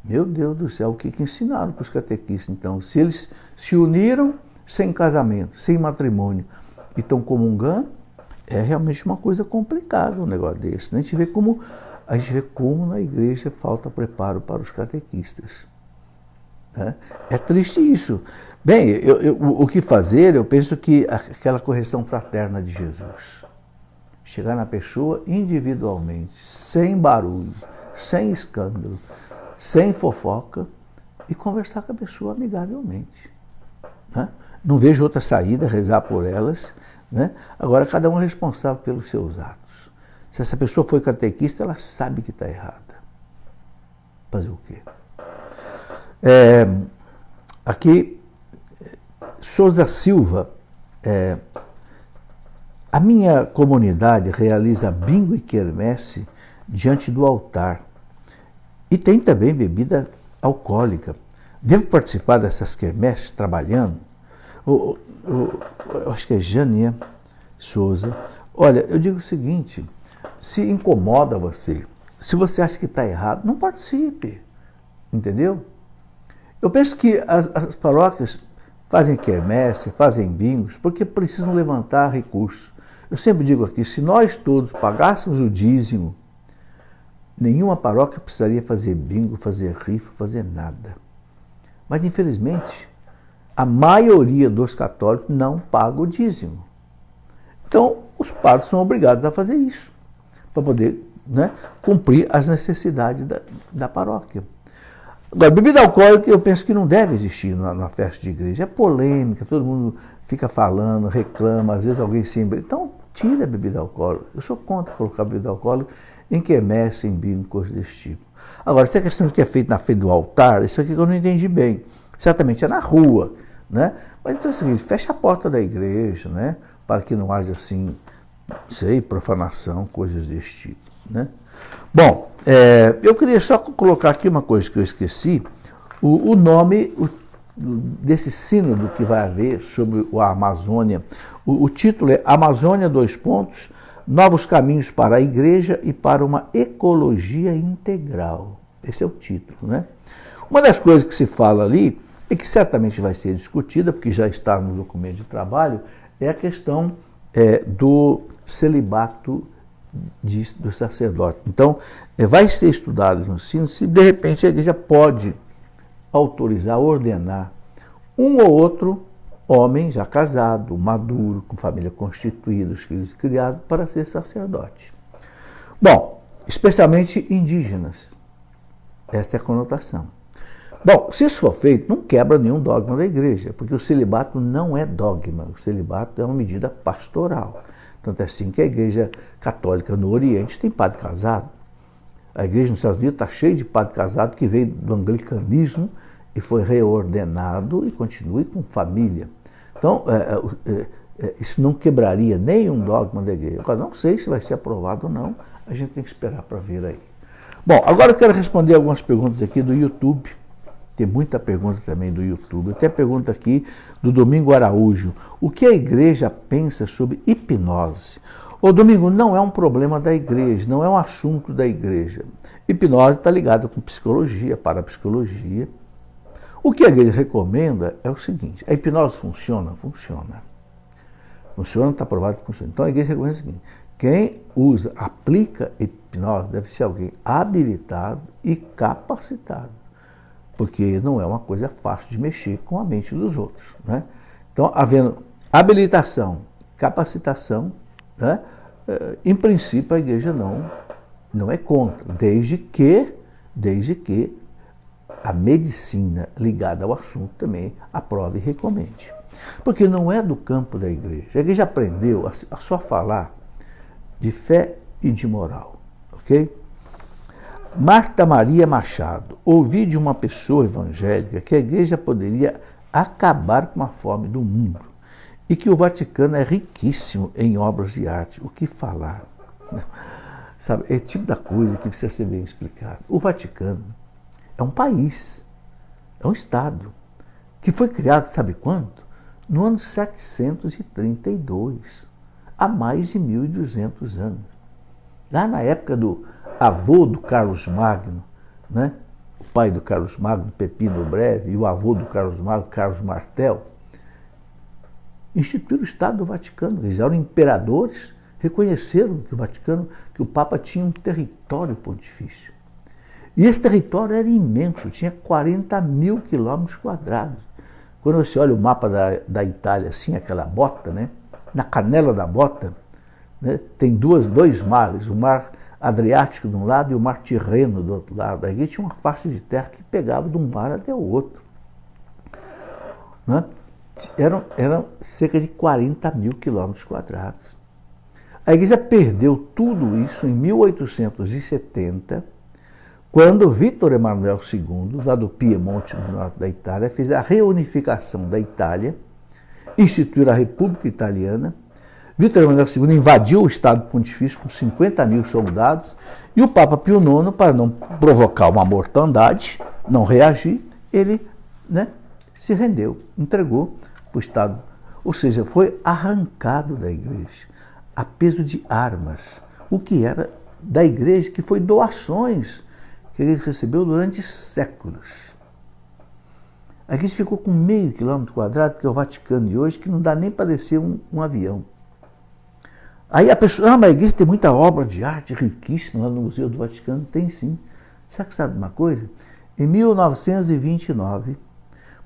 Meu Deus do céu, o que ensinaram para os catequistas? Então, se eles se uniram sem casamento, sem matrimônio, e estão comungando, é realmente uma coisa complicada um negócio desse. A gente vê como na igreja falta preparo para os catequistas. Né? É triste isso. Bem, o que fazer? Eu penso que aquela correção fraterna de Jesus. Chegar na pessoa individualmente, sem barulho, sem escândalo, sem fofoca, e conversar com a pessoa amigavelmente. Né? Não vejo outra saída, rezar por elas. Né? Agora, cada um é responsável pelos seus atos. Se essa pessoa foi catequista, ela sabe que está errada. Fazer o quê? Aqui, Souza Silva, a minha comunidade realiza bingo e quermesse diante do altar. E tem também bebida alcoólica. Devo participar dessas quermesses trabalhando? Eu acho que é Jânia Souza. Olha, eu digo o seguinte, se incomoda você, se você acha que está errado, não participe, entendeu? Eu penso que as paróquias fazem quermesse, fazem bingos, porque precisam levantar recursos. Eu sempre digo aqui, se nós todos pagássemos o dízimo, nenhuma paróquia precisaria fazer bingo, fazer rifa, fazer nada. Mas, infelizmente, a maioria dos católicos não paga o dízimo. Então, os padres são obrigados a fazer isso, para poder, né, cumprir as necessidades da paróquia. Agora, bebida alcoólica eu penso que não deve existir na festa de igreja. É polêmica, todo mundo fica falando, reclama, às vezes alguém se embebeda. Então, tira a bebida alcoólica. Eu sou contra colocar bebida alcoólica em quermesse, em bingo, coisas desse tipo. Agora, se a questão de que é feito na frente do altar, isso aqui eu não entendi bem. Certamente é na rua, né? Mas então é o seguinte, fecha a porta da igreja, né? Para que não haja, assim, sei, profanação, coisas desse tipo, né? Bom, eu queria só colocar aqui uma coisa que eu esqueci, o nome desse sínodo que vai haver sobre a Amazônia. O título é Amazônia, Novos caminhos para a igreja e para uma ecologia integral. Esse é o título, né? Uma das coisas que se fala ali, e que certamente vai ser discutida, porque já está no documento de trabalho, é a questão do celibato do sacerdote. Então, vai ser estudado no ensino se de repente a igreja pode autorizar, ordenar um ou outro homem já casado, maduro, com família constituída, os filhos criados, para ser sacerdote. Bom, especialmente indígenas. Essa é a conotação. Bom, se isso for feito, não quebra nenhum dogma da igreja, porque o celibato não é dogma, o celibato é uma medida pastoral. Tanto é assim que a igreja católica no Oriente tem padre casado. A igreja nos Estados Unidos está cheia de padre casado que veio do anglicanismo e foi reordenado e continua com família. Então, isso não quebraria nenhum dogma da igreja. Agora, não sei se vai ser aprovado ou não, a gente tem que esperar para ver aí. Bom, agora eu quero responder algumas perguntas aqui do YouTube. Tem muita pergunta também do YouTube. Tem a pergunta aqui do Domingo Araújo. O que a igreja pensa sobre hipnose? Ô Domingo, não é um problema da igreja, não é um assunto da igreja. Hipnose está ligada com psicologia, parapsicologia. O que a igreja recomenda é o seguinte, a hipnose funciona? Funciona. Funciona, está provado que funciona. Então a igreja recomenda o seguinte, quem aplica hipnose deve ser alguém habilitado e capacitado. Porque não é uma coisa fácil de mexer com a mente dos outros. Né? Então, havendo habilitação, capacitação, né? Em princípio a igreja não é contra, desde que a medicina ligada ao assunto também aprove e recomende. Porque não é do campo da igreja. A igreja aprendeu a só falar de fé e de moral. Ok? Marta Maria Machado, ouvi de uma pessoa evangélica que a igreja poderia acabar com a fome do mundo e que o Vaticano é riquíssimo em obras de arte. O que falar? Sabe, é o tipo da coisa que precisa ser bem explicado. O Vaticano é um país, é um Estado, que foi criado, sabe quando? no ano 732, há mais de 1.200 anos. Lá na época do avô do Carlos Magno, né? O pai do Carlos Magno, Pepino o Breve, e o avô do Carlos Magno, Carlos Martel, instituíram o Estado do Vaticano. Eles eram imperadores, reconheceram que o Vaticano, que o Papa tinha um território pontifício. E esse território era imenso, tinha 40.000 quilômetros quadrados. Quando você olha o mapa da Itália, assim, aquela bota, né? Na canela da bota, né? Tem dois mares, o mar Adriático de um lado e o mar Tirreno do outro lado. Aí tinha uma faixa de terra que pegava de um mar até o outro. Né? Eram cerca de 40.000 quilômetros quadrados. A igreja perdeu tudo isso em 1870, quando Vítor Emanuel II, lá do Piemonte, no norte da Itália, fez a reunificação da Itália, instituiu a República Italiana. Vítor Emanuel II invadiu o Estado Pontifício com 50.000 soldados e o Papa Pio IX, para não provocar uma mortandade, não reagir, ele, né, se rendeu, entregou para o Estado. Ou seja, foi arrancado da igreja a peso de armas, o que era da igreja, que foi doações que ele recebeu durante séculos. A igreja ficou com meio quilômetro quadrado, que é o Vaticano de hoje, que não dá nem para descer um avião. Aí a pessoa, mas a igreja tem muita obra de arte riquíssima lá no Museu do Vaticano. Tem sim. Sabe uma coisa? Em 1929,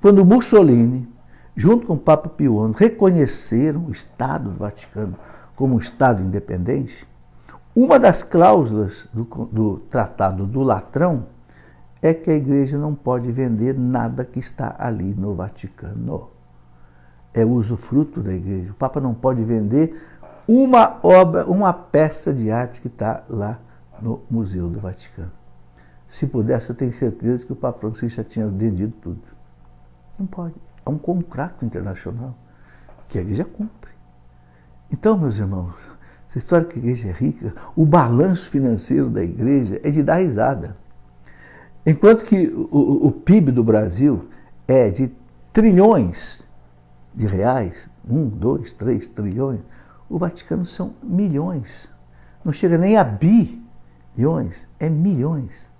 quando Mussolini, junto com o Papa Pio XI, reconheceram o Estado do Vaticano como um Estado independente, uma das cláusulas do Tratado do Latrão é que a igreja não pode vender nada que está ali no Vaticano. É usufruto da igreja. O Papa não pode vender uma obra, uma peça de arte que está lá no Museu do Vaticano. Se pudesse, eu tenho certeza que o Papa Francisco já tinha vendido tudo. Não pode. É um contrato internacional que a igreja cumpre. Então, meus irmãos, essa história que a igreja é rica, o balanço financeiro da igreja é de dar risada. Enquanto que o PIB do Brasil é de trilhões de reais, 1, 2, 3 trilhões, o Vaticano são milhões. Não chega nem a bilhões, é milhões.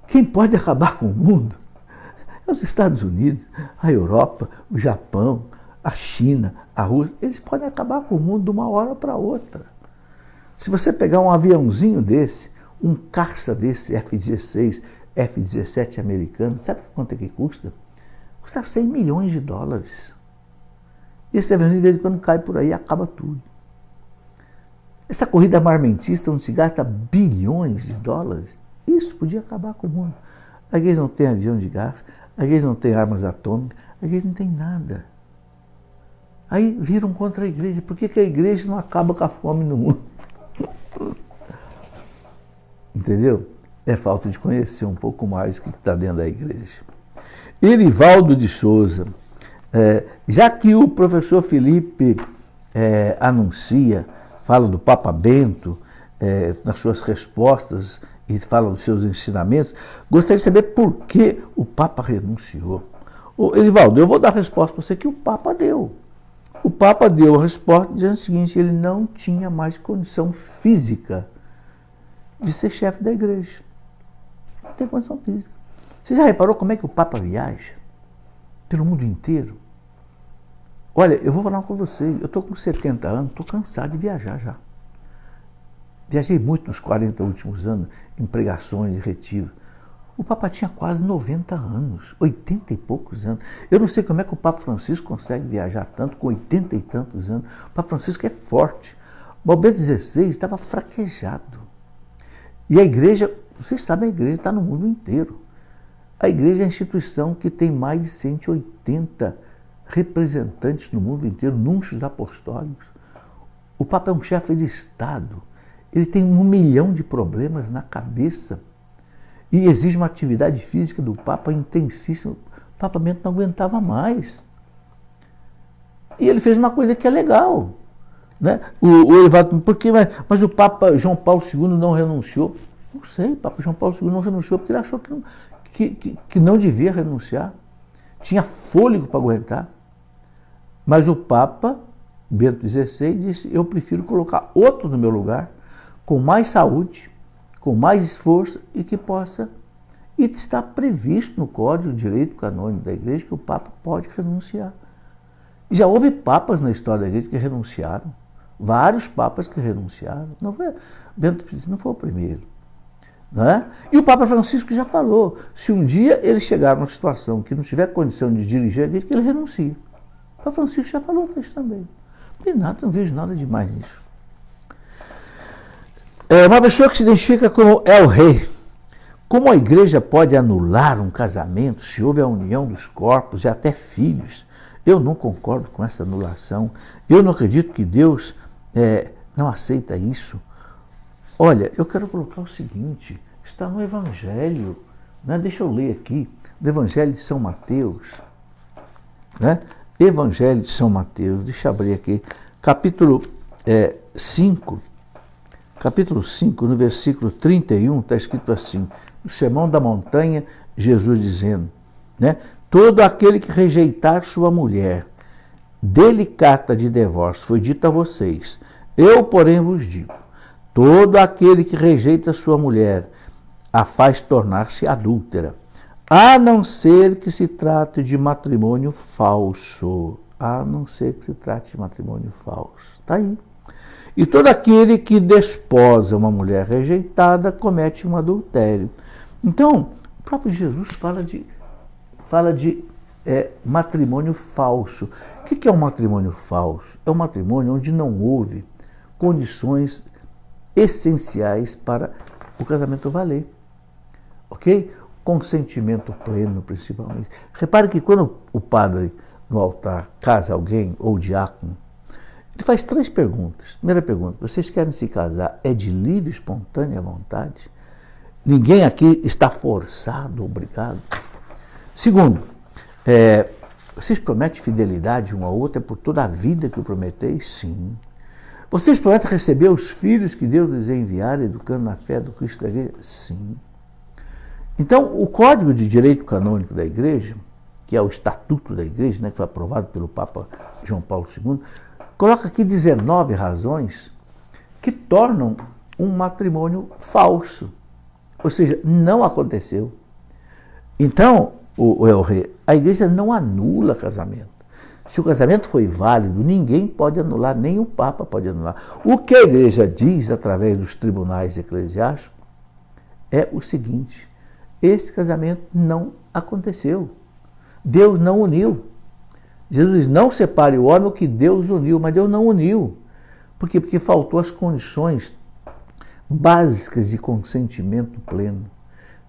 Quem pode acabar com o mundo é os Estados Unidos, a Europa, o Japão, a China, a Rússia. Eles podem acabar com o mundo de uma hora para outra. Se você pegar um aviãozinho desse, um caça desse F-16, F-17 americano, sabe quanto é que custa? Custa 100 milhões de dólares. E esse aviãozinho, de vez em quando, cai por aí e acaba tudo. Essa corrida armamentista, onde se gasta bilhões de dólares, isso podia acabar com o mundo. A igreja não tem avião de guerra, a igreja não tem armas atômicas, a igreja não tem nada. Aí viram contra a igreja. Por que a igreja não acaba com a fome no mundo? Entendeu? É falta de conhecer um pouco mais o que está dentro da igreja. Erivaldo de Souza, já que o professor Felipe anuncia, fala do Papa Bento nas suas respostas e fala dos seus ensinamentos, gostaria de saber por que o Papa renunciou. Erivaldo, eu vou dar a resposta para você que o Papa deu. O Papa deu a resposta dizendo o seguinte: ele não tinha mais condição física de ser chefe da igreja. Não tem condição física. Você já reparou como é que o Papa viaja? Pelo mundo inteiro? Olha, eu vou falar com você, eu estou com 70 anos, estou cansado de viajar já. Viajei muito nos 40 últimos anos, em pregações e retiros. O Papa tinha quase 90 anos, 80 e poucos anos. Eu não sei como é que o Papa Francisco consegue viajar tanto com 80 e tantos anos. O Papa Francisco é forte. O Bento XVI estava fraquejado. E a igreja, vocês sabem, a igreja está no mundo inteiro. A igreja é a instituição que tem mais de 180 representantes no mundo inteiro, núncios apostólicos. O Papa é um chefe de Estado. Ele tem 1 milhão de problemas na cabeça. E exige uma atividade física do Papa intensíssima. O Papa Bento não aguentava mais. E ele fez uma coisa que é legal. Né? Por quê? Mas o Papa João Paulo II não renunciou. Não sei, o Papa João Paulo II não renunciou porque ele achou que não devia renunciar. Tinha fôlego para aguentar. Mas o Papa Bento XVI disse, eu prefiro colocar outro no meu lugar, com mais saúde, com mais esforço e que possa... E está previsto no Código de Direito Canônico da Igreja que o Papa pode renunciar. Já houve papas na história da Igreja que renunciaram. Vários papas que renunciaram. Não foi, Bento XVI não foi o primeiro. Não é? E o Papa Francisco já falou, se um dia ele chegar numa situação que não tiver condição de dirigir a Igreja, que ele renuncia. O Papa Francisco já falou isso também. Não vejo nada demais nisso. Uma pessoa que se identifica como El Rei. Como a igreja pode anular um casamento se houve a união dos corpos e até filhos? Eu não concordo com essa anulação. Eu não acredito que Deus não aceita isso. Olha, eu quero colocar o seguinte, está no Evangelho, né? Deixa eu ler aqui, do Evangelho de São Mateus. Né? Evangelho de São Mateus, deixa eu abrir aqui, capítulo 5, no versículo 31, está escrito assim, no Sermão da Montanha, Jesus dizendo, né? Todo aquele que rejeitar sua mulher, dele carta de divórcio, foi dito a vocês, eu, porém, vos digo, todo aquele que rejeita sua mulher, a faz tornar-se adúltera, a não ser que se trate de matrimônio falso. A não ser que se trate de matrimônio falso. Está aí. E todo aquele que desposa uma mulher rejeitada comete um adultério. Então, o próprio Jesus fala de matrimônio falso. O que é um matrimônio falso? É um matrimônio onde não houve condições essenciais para o casamento valer. Ok? Consentimento pleno, principalmente. Repare que quando o padre no altar casa alguém, ou o diácono, ele faz 3 perguntas. Primeira pergunta, vocês querem se casar? É de livre, espontânea vontade? Ninguém aqui está forçado, obrigado. Segundo, vocês prometem fidelidade um ao outro por toda a vida que o prometeis? Sim. Vocês prometem receber os filhos que Deus lhes enviar, educando na fé do Cristo da Igreja? Sim. Então, o Código de Direito Canônico da Igreja, que é o Estatuto da Igreja, né, que foi aprovado pelo Papa João Paulo II, coloca aqui 19 razões que tornam um matrimônio falso. Ou seja, não aconteceu. Então, a Igreja não anula casamento. Se o casamento foi válido, ninguém pode anular, nem o Papa pode anular. O que a Igreja diz, através dos tribunais eclesiásticos, é o seguinte: esse casamento não aconteceu. Deus não uniu. Jesus diz, não separe o homem o que Deus uniu, mas Deus não uniu. Por quê? Porque faltou as condições básicas de consentimento pleno.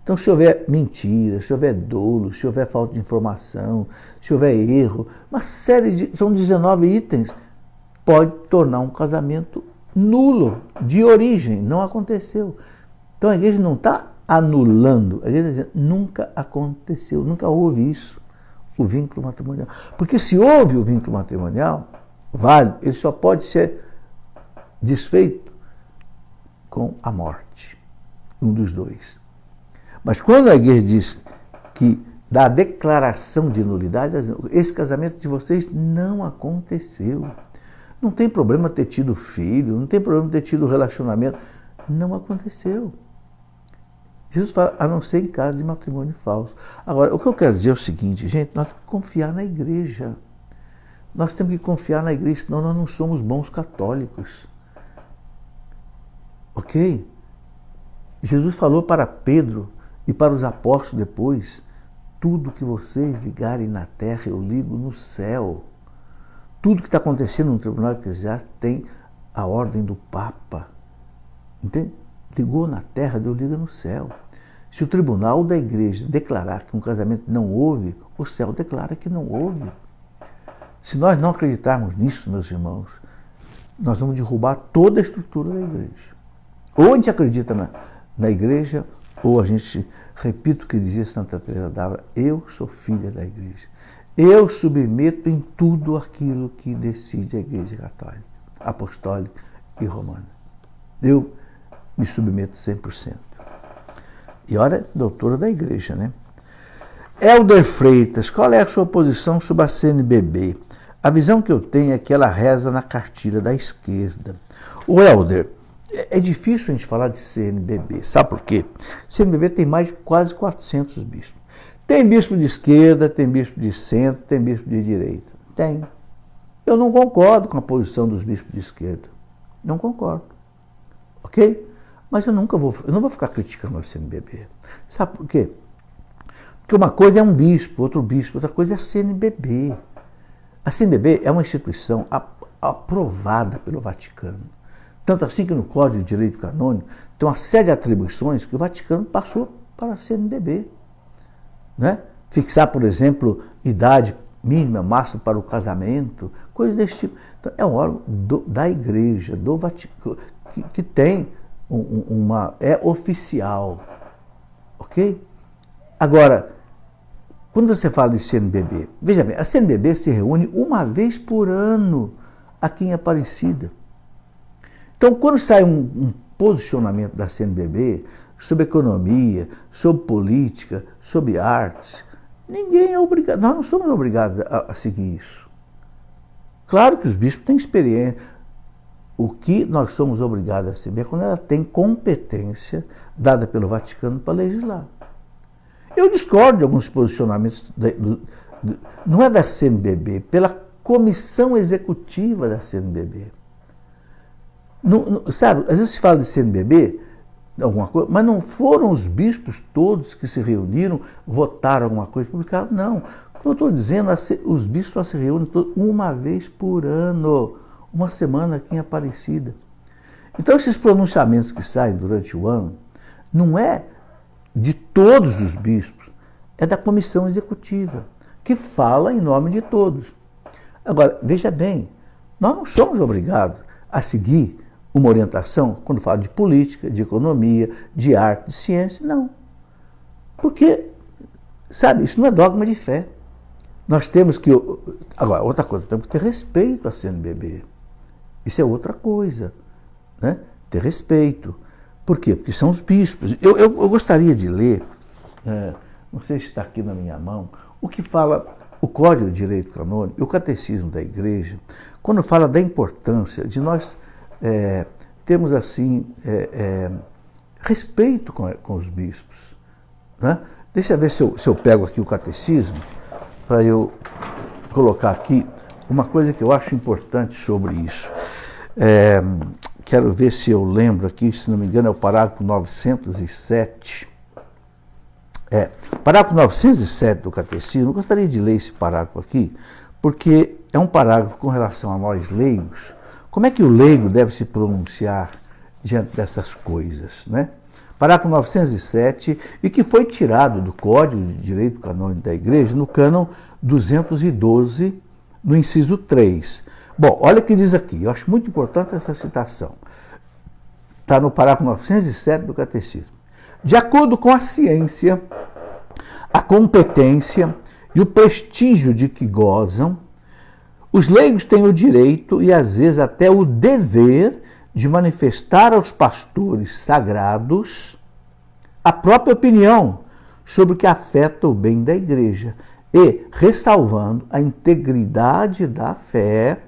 Então, se houver mentira, se houver dolo, se houver falta de informação, se houver erro, uma série são 19 itens, pode tornar um casamento nulo, de origem, não aconteceu. Então, a igreja não está anulando, a igreja está dizendo, nunca aconteceu, nunca houve isso, o vínculo matrimonial. Porque se houve o vínculo matrimonial, válido, ele só pode ser desfeito com a morte, um dos dois. Mas quando a igreja diz que dá a declaração de nulidade, esse casamento de vocês não aconteceu. Não tem problema ter tido filho, não tem problema ter tido relacionamento. Não aconteceu. Jesus fala, a não ser em caso de matrimônio falso. Agora, o que eu quero dizer é o seguinte, gente, nós temos que confiar na igreja. Nós temos que confiar na igreja, senão nós não somos bons católicos. Ok? Jesus falou para Pedro e para os apóstolos depois, tudo que vocês ligarem na terra, eu ligo no céu. Tudo que está acontecendo no tribunal eclesiástico tem a ordem do Papa. Entende? Ligou na terra, Deus liga no céu. Se o tribunal da igreja declarar que um casamento não houve, o céu declara que não houve. Se nós não acreditarmos nisso, meus irmãos, nós vamos derrubar toda a estrutura da igreja. Ou a gente acredita na igreja, ou a gente, repito o que dizia Santa Teresa d'Ávila, eu sou filha da igreja. Eu submeto em tudo aquilo que decide a igreja católica, apostólica e romana. Eu me submeto 100%. E olha, doutora da igreja, né? Helder Freitas, qual é a sua posição sobre a CNBB? A visão que eu tenho é que ela reza na cartilha da esquerda. O Helder, é difícil a gente falar de CNBB, sabe por quê? CNBB tem mais de quase 400 bispos. Tem bispo de esquerda, tem bispo de centro, tem bispo de direita. Tem. Eu não concordo com a posição dos bispos de esquerda. Não concordo. Ok? Mas eu não vou ficar criticando a CNBB. Sabe por quê? Porque uma coisa é um bispo, outra coisa é a CNBB. A CNBB é uma instituição aprovada pelo Vaticano. Tanto assim que no Código de Direito Canônico tem uma série de atribuições que o Vaticano passou para a CNBB. Né? Fixar, por exemplo, idade mínima, máxima para o casamento, coisas desse tipo. Então, é um órgão da Igreja, do Vaticano, que tem é oficial. Ok? Agora, quando você fala de CNBB, veja bem, a CNBB se reúne uma vez por ano aqui em Aparecida. Então, quando sai um posicionamento da CNBB sobre economia, sobre política, sobre artes, ninguém é obrigado, nós não somos obrigados a seguir isso. Claro que os bispos têm experiência. O que nós somos obrigados a seguir é quando ela tem competência dada pelo Vaticano para legislar. Eu discordo de alguns posicionamentos, não é da CNBB, pela comissão executiva da CNBB. Sabe, às vezes se fala de CNBB, alguma coisa, mas não foram os bispos todos que se reuniram, votaram alguma coisa, publicaram, não. Como eu estou dizendo, os bispos só se reúnem uma vez por ano, uma semana aqui em Aparecida. Então esses pronunciamentos que saem durante o ano, não é de todos os bispos, é da comissão executiva, que fala em nome de todos. Agora, veja bem, nós não somos obrigados a seguir uma orientação quando fala de política, de economia, de arte, de ciência, não. Porque, sabe, isso não é dogma de fé. Nós temos que... Agora, outra coisa, temos que ter respeito à CNBB. Isso é outra coisa, né? Ter respeito. Por quê? Porque são os bispos. Eu gostaria de ler, não sei se está aqui na minha mão, o que fala o Código de Direito Canônico e o Catecismo da Igreja, quando fala da importância de nós termos, assim, respeito com os bispos. Né? Deixa eu ver se eu pego aqui o Catecismo, para eu colocar aqui uma coisa que eu acho importante sobre isso. Quero ver se eu lembro aqui, se não me engano, é o parágrafo 907. Parágrafo 907 do Catecismo. Eu gostaria de ler esse parágrafo aqui, porque é um parágrafo com relação a nós leigos. Como é que o leigo deve se pronunciar diante dessas coisas, né? Parágrafo 907, e que foi tirado do Código de Direito Canônico da Igreja, no cânon 212, no inciso 3. Bom, olha o que diz aqui, eu acho muito importante essa citação. Está no parágrafo 907 do Catecismo. De acordo com a ciência, a competência e o prestígio de que gozam, os leigos têm o direito e às vezes até o dever de manifestar aos pastores sagrados a própria opinião sobre o que afeta o bem da igreja e ressalvando a integridade da fé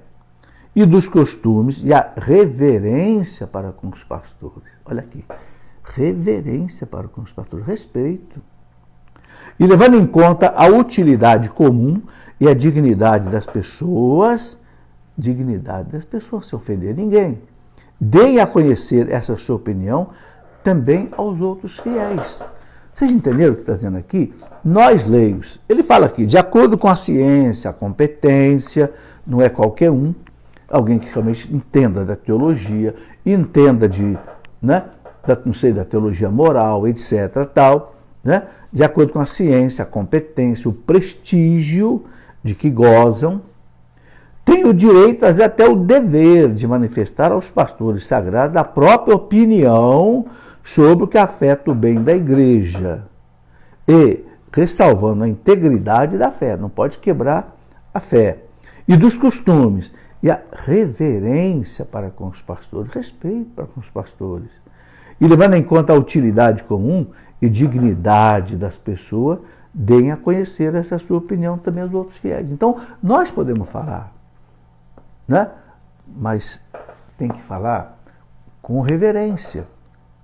e dos costumes e a reverência para com os pastores. Olha aqui, reverência para com os pastores, respeito. E levando em conta a utilidade comum e a dignidade das pessoas, sem ofender ninguém. Deem a conhecer essa sua opinião também aos outros fiéis. Vocês entenderam o que está dizendo aqui? Nós leigos, ele fala aqui, de acordo com a ciência, a competência, não é qualquer um, alguém que realmente entenda da teologia, entenda da teologia moral, etc., tal, né? De acordo com a ciência, a competência, o prestígio de que gozam, tem o direito, até o dever de manifestar aos pastores sagrados a própria opinião sobre o que afeta o bem da igreja. E ressalvando a integridade da fé, não pode quebrar a fé. E dos costumes, e a reverência para com os pastores, respeito para com os pastores. E levando em conta a utilidade comum e dignidade das pessoas, deem a conhecer essa sua opinião também aos outros fiéis. Então, nós podemos falar. né? Mas tem que falar com reverência,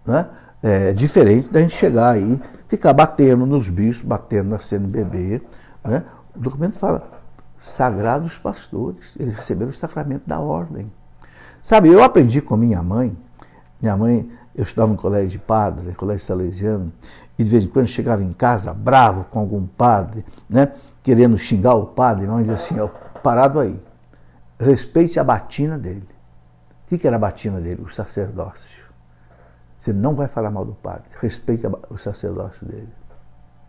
né? É diferente da gente chegar aí, ficar batendo nos bispos, batendo na CNBB, né? O documento fala, sagrados pastores, eles receberam o sacramento da ordem. Sabe, eu aprendi com minha mãe, eu estudava no colégio de padre, colégio salesiano, e de vez em quando chegava em casa bravo com algum padre, né? Querendo xingar o padre, minha mãe dizia assim, ó, parado aí, respeite a batina dele. O que era a batina dele? O sacerdócio. Você não vai falar mal do padre, respeite o sacerdócio dele.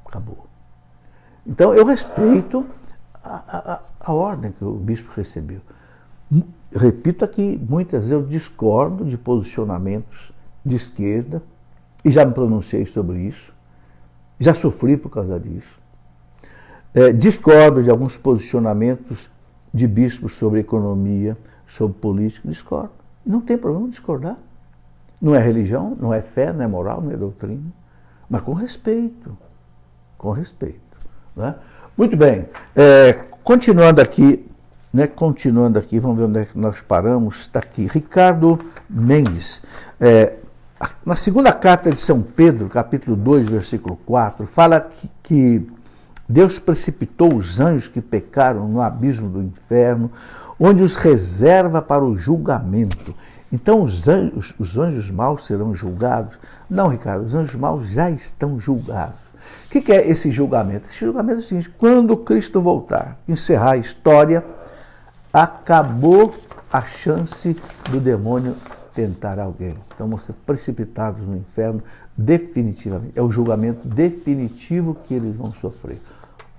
Acabou. Então eu respeito a ordem que o bispo recebeu. Repito aqui, muitas vezes eu discordo de posicionamentos de esquerda, e já me pronunciei sobre isso, já sofri por causa disso. Discordo de alguns posicionamentos de bispos sobre economia, sobre política, discordo. Não tem problema discordar. Não é religião, não é fé, não é moral, não é doutrina, mas com respeito. Com respeito. Né? Muito bem. Continuando aqui, vamos ver onde é que nós paramos. Está aqui, Ricardo Mendes. Na segunda carta de São Pedro, capítulo 2, versículo 4, fala que Deus precipitou os anjos que pecaram no abismo do inferno, onde os reserva para o julgamento. Então os anjos maus serão julgados? Não, Ricardo, os anjos maus já estão julgados. O que é esse julgamento? Esse julgamento é o seguinte, quando Cristo voltar, encerrar a história, acabou a chance do demônio tentar alguém. Então vão ser precipitados no inferno definitivamente. É o julgamento definitivo que eles vão sofrer.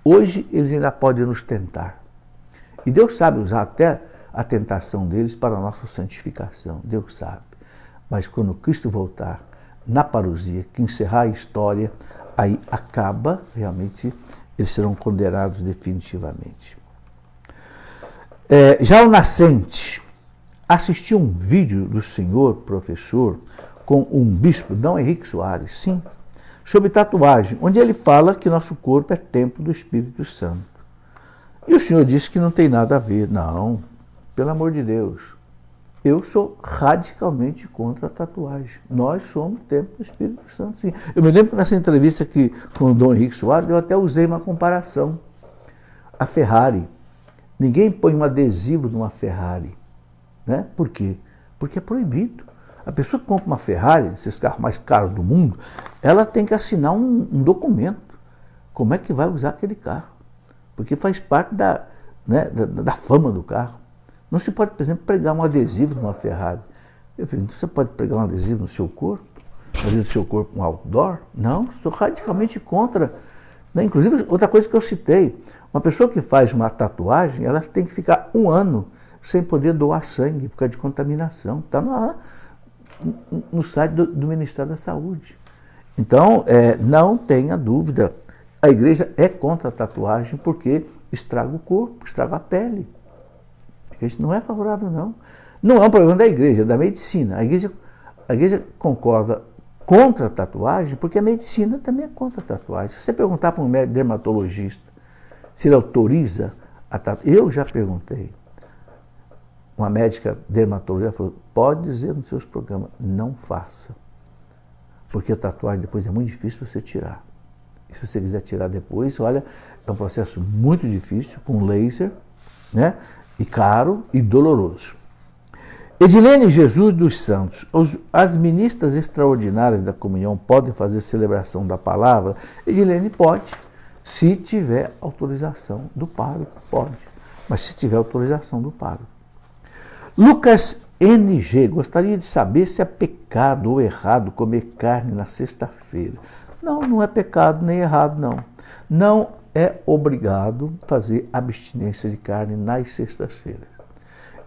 Hoje eles ainda podem nos tentar. E Deus sabe usar até a tentação deles para a nossa santificação. Deus sabe. Mas quando Cristo voltar, na parousia, que encerrar a história, aí acaba, realmente, eles serão condenados definitivamente. Já o Nascente assistiu um vídeo do senhor professor com um bispo, Dom Henrique Soares, sim, sobre tatuagem, onde ele fala que nosso corpo é templo do Espírito Santo. E o senhor disse que não tem nada a ver. Não, pelo amor de Deus. Eu sou radicalmente contra a tatuagem. Nós somos templo do Espírito Santo, sim. Eu me lembro que nessa entrevista aqui com o Dom Henrique Soares, eu até usei uma comparação. A Ferrari. Ninguém põe um adesivo numa Ferrari. Né? Por quê? Porque é proibido. A pessoa que compra uma Ferrari, esses carros mais caros do mundo, ela tem que assinar um documento. Como é que vai usar aquele carro? Porque faz parte da fama do carro. Não se pode, por exemplo, pregar um adesivo numa Ferrari. Eu pergunto, você pode pregar um adesivo no seu corpo? Fazer do seu corpo um outdoor? Não, sou radicalmente contra. Né? Inclusive, outra coisa que eu citei, uma pessoa que faz uma tatuagem, ela tem que ficar 1 ano sem poder doar sangue por causa de contaminação. Está no site do Ministério da Saúde. Então, não tenha dúvida, a igreja é contra a tatuagem porque estraga o corpo, estraga a pele. A igreja não é favorável, não. Não é um problema da igreja, é da medicina. A igreja concorda contra a tatuagem porque a medicina também é contra a tatuagem. Se você perguntar para um médico dermatologista se ele autoriza a tatuagem, eu já perguntei. Uma médica dermatologista falou, pode dizer nos seus programas, não faça. Porque a tatuagem depois é muito difícil você tirar. E se você quiser tirar depois, olha, é um processo muito difícil, com laser, né? E caro e doloroso. Edilene Jesus dos Santos, as ministras extraordinárias da comunhão podem fazer celebração da palavra? Edilene pode, se tiver autorização do pároco, pode. Mas se tiver autorização do pároco. Lucas NG, gostaria de saber se é pecado ou errado comer carne na sexta-feira. Não, não é pecado nem errado, não. Não é obrigado fazer abstinência de carne nas sextas-feiras.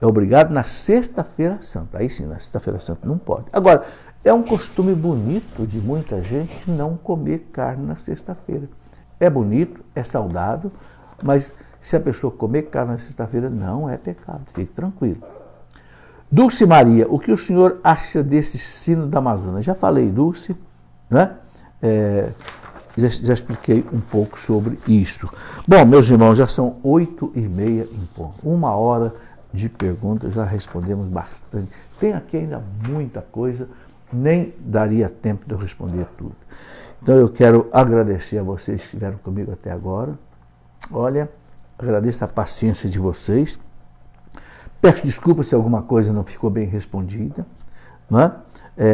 É obrigado na sexta-feira santa. Aí sim, na sexta-feira santa não pode. Agora, é um costume bonito de muita gente não comer carne na sexta-feira. É bonito, é saudável, mas se a pessoa comer carne na sexta-feira, não é pecado. Fique tranquilo. Dulce Maria, o que o senhor acha desse sino da Amazônia? Já falei, Dulce, né? Já expliquei um pouco sobre isso. Bom, meus irmãos, já são 8h30 em ponto. 1 hora de perguntas, já respondemos bastante. Tem aqui ainda muita coisa, nem daria tempo de eu responder tudo. Então eu quero agradecer a vocês que estiveram comigo até agora. Olha, agradeço a paciência de vocês. Peço desculpa se alguma coisa não ficou bem respondida. Não é?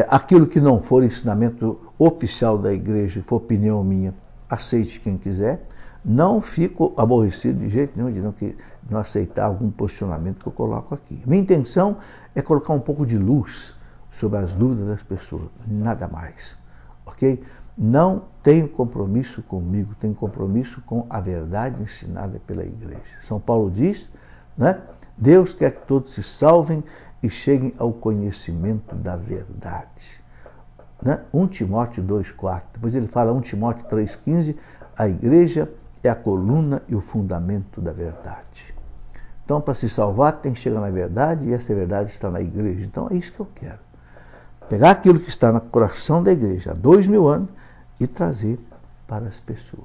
Aquilo que não for ensinamento oficial da igreja, for opinião minha, aceite quem quiser. Não fico aborrecido de jeito nenhum de não aceitar algum posicionamento que eu coloco aqui. Minha intenção é colocar um pouco de luz sobre as dúvidas das pessoas, nada mais, ok? Não tenho compromisso comigo, tenho compromisso com a verdade ensinada pela igreja. São Paulo diz, né? Deus quer que todos se salvem e cheguem ao conhecimento da verdade. Né? 1 Timóteo 2,4, depois ele fala 1 Timóteo 3,15, a igreja é a coluna e o fundamento da verdade. Então, para se salvar, tem que chegar na verdade, e essa verdade está na igreja. Então, é isso que eu quero. Pegar aquilo que está no coração da igreja há 2000 anos e trazer para as pessoas.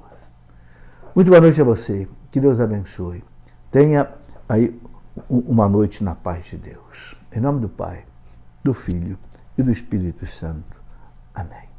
Muito boa noite a você. Que Deus abençoe. Tenha aí uma noite na paz de Deus. Em nome do Pai, do Filho e do Espírito Santo. Amém.